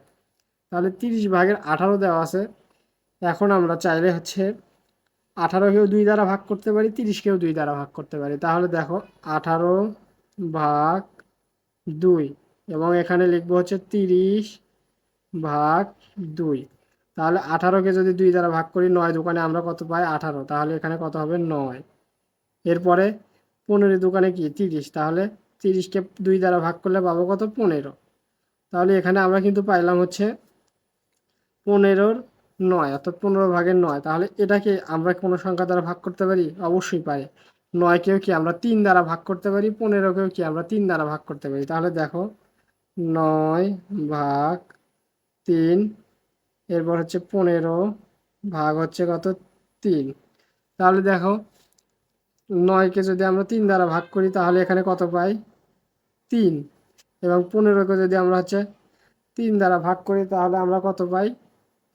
A: তাহলে 30/18 দেওয়া আছে। এখন আমরা চাইলে হচ্ছে 18কেও 2 দ্বারা ভাগ করতে পারি, 30কেও 2 দ্বারা ভাগ করতে পারি। তাহলে দেখো 18/2 এবং এখানে লিখবো হচ্ছে 30/2। তাহলে 18কে যদি 2 দ্বারা ভাগ করি, 9 দোকানে আমরা কত পাই, 18। তাহলে এখানে কত হবে, 9। এরপরে 15 দোকানে কি 30, তাহলে 30কে 2 দ্বারা ভাগ করলে পাবো কত, 15। তাহলে এখানে আমরা কিন্তু পাইলাম হচ্ছে 15/9, অর্থাৎ 15/9। তাহলে এটাকে আমরা কোনো সংখ্যা দ্বারা ভাগ করতে পারি, অবশ্যই পারি। 9কেও কি আমরা 3 দ্বারা ভাগ করতে পারি, 15কেও কি আমরা 3 দ্বারা ভাগ করতে পারি। তাহলে দেখো 9/3, এরপর হচ্ছে 15 ভাগ হচ্ছে কত, 3। তাহলে দেখো 9কে যদি আমরা 3 দ্বারা ভাগ করি তাহলে এখানে কত পাই, 3। এবং 15কে যদি আমরা হচ্ছে 3 দ্বারা ভাগ করি তাহলে আমরা কত পাই,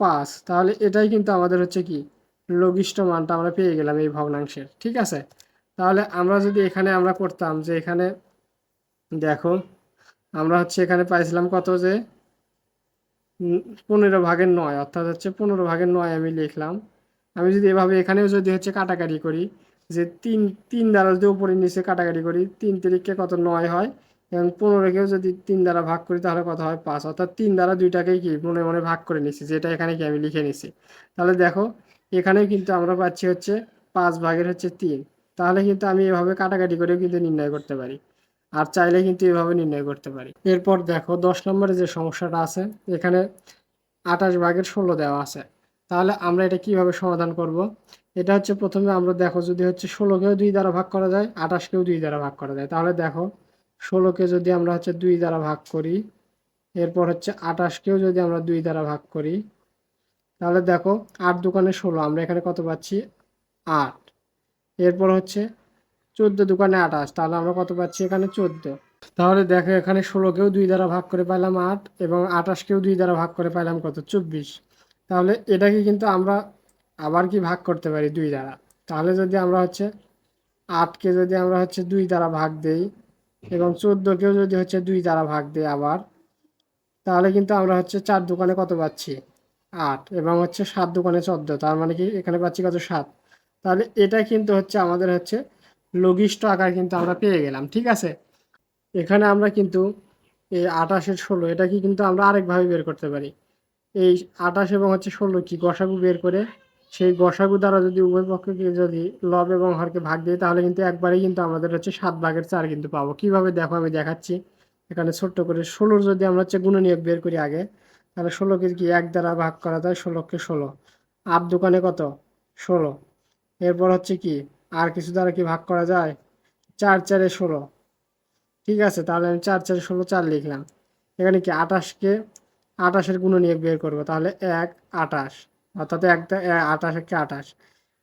A: 5। তাহলে এটাই কিন্তু আমাদের হচ্ছে কি লঘিষ্ঠ মানটা আমরা পেয়ে গেলাম এই ভগ্নাংশের। ঠিক আছে, তাহলে আমরা যদি এখানে আমরা করতাম যে এখানে দেখো আমরা হচ্ছে এখানে পাইছিলাম কত, যে 15/9, অর্থাৎ হচ্ছে 15/9 আমি লিখলাম। আমি যদি এভাবে এখানেও যদি হচ্ছে কাটাকাটি করি, যে তিন তিন দ্বারা যদি উপরে নিচে কাটাকাটি করি, 3 তিরিকে কত, 9 হয়। এবং 15কেও যদি 3 দ্বারা ভাগ করি তাহলে কত হয়, 5। অর্থাৎ 3 দ্বারা দুইটাকেই কি মনে মনে ভাগ করে নিচ্ছি, যেটা এখানে কি আমি লিখে নিচ্ছি। তাহলে দেখো এখানেও কিন্তু আমরা পাচ্ছি হচ্ছে 5/3। তাহলে কিন্তু আমি এভাবে কাটাকাটি করেও কিন্তু নির্ণয় করতে পারি, আর চাইলে কিন্তু এভাবে নির্ণয় করতে পারি। এরপর দেখো 10 নম্বরে যে সমস্যাটা আছে, এখানে 28/16 দেওয়া আছে। তাহলে আমরা এটা কিভাবে সমাধান করব? এটা হচ্ছে প্রথমে আমরা দেখো যদি হচ্ছে 16কেও 2 দ্বারা ভাগ করা যায়, 28কেও 2 দ্বারা ভাগ করা যায়। তাহলে দেখো 16কে যদি আমরা হচ্ছে 2 দ্বারা ভাগ করি, এরপর হচ্ছে 28কেও যদি আমরা 2 দ্বারা ভাগ করি, তাহলে দেখো 8 দোকানে 16, আমরা এখানে কত পাচ্ছি, 8। এরপর হচ্ছে 14 দোকানে 28, তাহলে আমরা কত পাচ্ছি, এখানে 14। তাহলে দেখো এখানে 16কেও 2 দ্বারা ভাগ করে পাইলাম 8, এবং 28কেও 2 দ্বারা ভাগ করে পাইলাম কত, 24। তাহলে এটাকে কিন্তু আমরা আবার কি ভাগ করতে পারি 2 দ্বারা। তাহলে যদি আমরা হচ্ছে 8কে যদি আমরা হচ্ছে 2 দ্বারা ভাগ দেই, এবং 14কেও যদি হচ্ছে 2 দ্বারা ভাগ দেই আবার, তাহলে কিন্তু আমরা হচ্ছে 4 দোকানে কত পাচ্ছি, 8। এবং হচ্ছে 7 দোকানে 14, তার মানে কি এখানে পাচ্ছি কত, 7। তাহলে এটা কিন্তু হচ্ছে আমাদের হচ্ছে লঘিষ্ঠ আকার কিন্তু আমরা পেয়ে গেলাম। ঠিক আছে, এখানে আমরা কিন্তু এই 28-16 এটা কি কিন্তু আমরা আরেকভাবে বের করতে পারি। এই 28 এবং হচ্ছে 16 কি গসাগু বের করে, সেই গসাগু দ্বারা যদি উভয় পক্ষকে যদি লব এবং হরকে ভাগ দিই, তাহলে কিন্তু একবারেই কিন্তু আমাদের হচ্ছে 7/4 কিন্তু পাবো। কিভাবে দেখো আমি দেখাচ্ছি। এখানে ছোট্ট করে 16 যদি আমরা হচ্ছে গুণনীয়ক বের করি আগে, তাহলে 16কে কি 1 দ্বারা ভাগ করা যায়, 16কে 16। 8 দোকানে কত, 16। এরপর হচ্ছে কি আর কিছু দ্বারা কি ভাগ করা যায়, 4 4-এ 16। ঠিক আছে, তাহলে আমি 4 4 16 4 লিখলাম। এখানে কি 28-এর গুণনীয়ক বের করব, তাহলে 1 28, অর্থাৎ 28 1 28।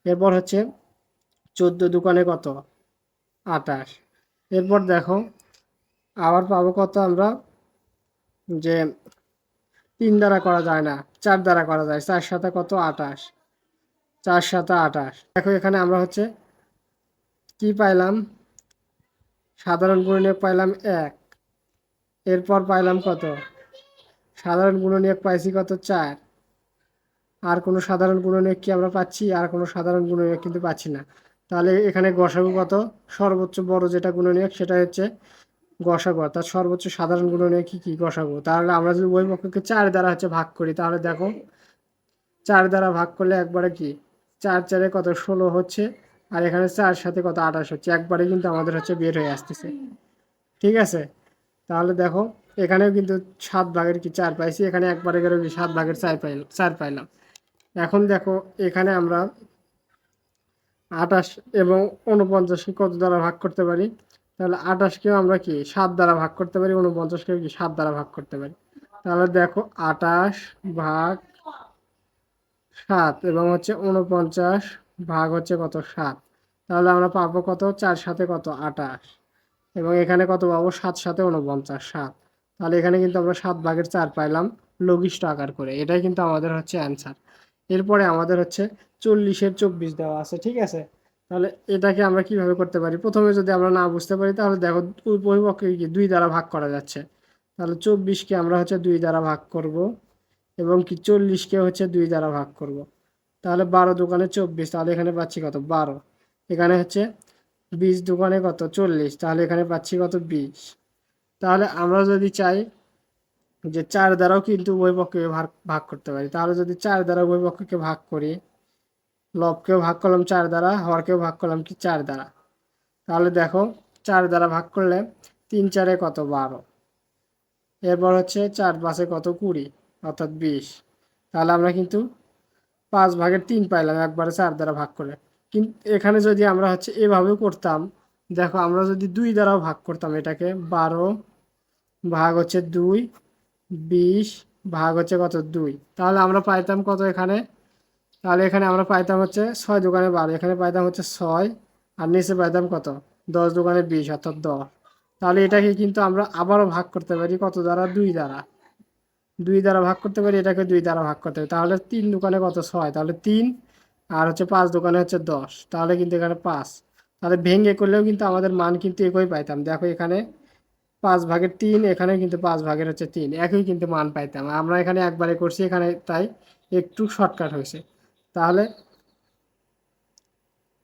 A: এরপর হচ্ছে 14 দোকানে কত 28। এরপর দেখো আবার পাবো কত আমরা, যে 3 দ্বারা করা যায় না, 4 দ্বারা করা যায়, 4 সাথে কত 28, 4 সাথে 28। দেখো এখানে আমরা হচ্ছে কি পাইলাম, সাধারণ গুণনীয়ক পাইলাম 1। এরপর পাইলাম কত, সাধারণ গুণনীয়ক পাইছি কত 4। আর কোনো সাধারণ গুণনীয়ক কি আমরা পাচ্ছি, আর কোনো সাধারণ গুণনীয়ক কিন্তু পাচ্ছি না। তাহলে এখানে গসাগু কত, সর্বোচ্চ বড় যেটা গুণনীয়ক সেটা হচ্ছে গসাগু, অর্থাৎ সর্বোচ্চ সাধারণ গুণনীয়ক কি গসাগু। তাহলে আমরা যদি উভয় পক্ষকে 4 দ্বারা হচ্ছে ভাগ করি, তাহলে দেখো 4 দ্বারা ভাগ করলে একবারে কি 4 4 কত 16 হচ্ছে, আর এখানে 4 সাথে কত 28 হচ্ছে, একবারে কিন্তু আমাদের হচ্ছে বের হয়ে আসতেছে। ঠিক আছে, তাহলে দেখো এখানেও কিন্তু 7 ভাগের কি 4 পাইছি, এখানে একবারে গেলে 7 ভাগের 4 পাইলাম। এখন দেখো এখানে আমরা 28 এবং 49কে কত দ্বারা ভাগ করতে পারি, তাহলে 28কেও আমরা কি 7 দ্বারা ভাগ করতে পারি, 49কেও কি 7 দ্বারা ভাগ করতে পারি। তাহলে দেখো 28 ভাগ 7 এবং হচ্ছে 49 ভাগ হচ্ছে কত 7। তাহলে আমরা পাবো কত, 4 সাথে কত 28, এবং এখানে কত পাবো 7 সাথে 49 7। তাহলে এখানে কিন্তু আমরা 7 ভাগের 4 পাইলাম লঘিষ্ঠ আকার করে, এটাই কিন্তু আমাদের হচ্ছে অ্যান্সার। এরপরে আমাদের হচ্ছে 40-এর 24 দেওয়া আছে। ঠিক আছে, তাহলে এটাকে আমরা কিভাবে করতে পারি, প্রথমে যদি আমরা না বুঝতে পারি তাহলে দেখো উভয়পক্ষকে কি 2 দ্বারা ভাগ করা যাচ্ছে। তাহলে 24কে আমরা হচ্ছে 2 দ্বারা ভাগ করব, এবং কি 40কে হচ্ছে 2 দ্বারা ভাগ করব। তাহলে 12 দোকানে 24, তাহলে এখানে পাচ্ছি কত 12। এখানে হচ্ছে 20 দোকানে কত 40, তাহলে এখানে পাচ্ছি কত 20। তাহলে আমরা যদি চাই যে 4 দ্বারাও কিন্তু উভয় পক্ষকে ভাগ ভাগ করতে পারি, তাহলে যদি 4 দ্বারা উভয় পক্ষকে ভাগ করি, লবকেও ভাগ করলাম 4 দ্বারা, হরকেও ভাগ করলাম কি 4 দ্বারা। তাহলে দেখো 4 দ্বারা ভাগ করলে 3 4 কত 12, এরপর হচ্ছে 4 5 কত 20, অর্থাৎ 20। তাহলে আমরা কিন্তু 5 ভাগের 3 পাইলাম একবারে 4 দ্বারা ভাগ করে। কিন্তু এখানে যদি আমরা হচ্ছে এভাবেও করতাম, দেখো আমরা যদি 2 দ্বারাও ভাগ করতাম এটাকে, 12 ভাগ হচ্ছে 2, 20 ভাগ হচ্ছে কত 2, তাহলে আমরা পাইতাম কত এখানে, তাহলে এখানে আমরা পাইতাম হচ্ছে 6 দোকানে 12, এখানে পাইতাম হচ্ছে 6, আর নিচে পাইতাম কত 10 দোকানে 20, অর্থাৎ 10। তাহলে এটাকে কিন্তু আমরা আবারও ভাগ করতে পারি কত দ্বারা, 2 দ্বারা। 2 দ্বারা ভাগ করতে পারি, এটাকে 2 দ্বারা ভাগ করতে পারি, তাহলে 3 দোকানে কত 6, তাহলে 3, আর হচ্ছে 5 দোকানে হচ্ছে 10, তাহলে কিন্তু এখানে 5। তাহলে ভেঙে করলেও কিন্তু আমাদের মান কিন্তু একই পাইতাম। দেখো এখানে 5 ভাগের 3, এখানে কিন্তু 5 ভাগের হচ্ছে 3, একই কিন্তু মান পাইতাম। আমরা এখানে একবারে করছি এখানে, তাই একটু শর্টকাট হয়েছে। তাহলে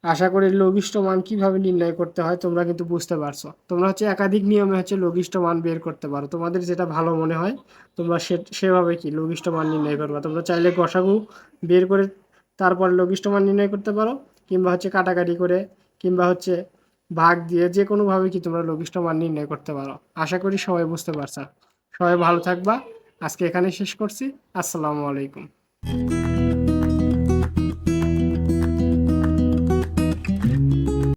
A: আশা করি লঘিষ্ঠ মান কিভাবে নির্ণয় করতে হয় তোমরা কিন্তু বুঝতে পারছো। তোমরা হচ্ছে একাধিক নিয়মে হচ্ছে লঘিষ্ঠ মান বের করতে পারো, তোমাদের যেটা ভালো মনে হয় তোমরা সেভাবে কি লঘিষ্ঠ মান নির্ণয় করবা। তোমরা চাইলে গসাগু বের করে তারপর লঘিষ্ঠ মান নির্ণয় করতে পারো, কিংবা হচ্ছে কাটাকাটি করে, কিংবা হচ্ছে ভাগ দিয়ে, যে কোনোভাবে কি তোমরা লঘিষ্ঠ মান নির্ণয় করতে পারো। আশা করি সবাই বুঝতে পারছো। সবাই ভালো থাকবা, আজকে এখানে শেষ করছি। আসসালামু আলাইকুম।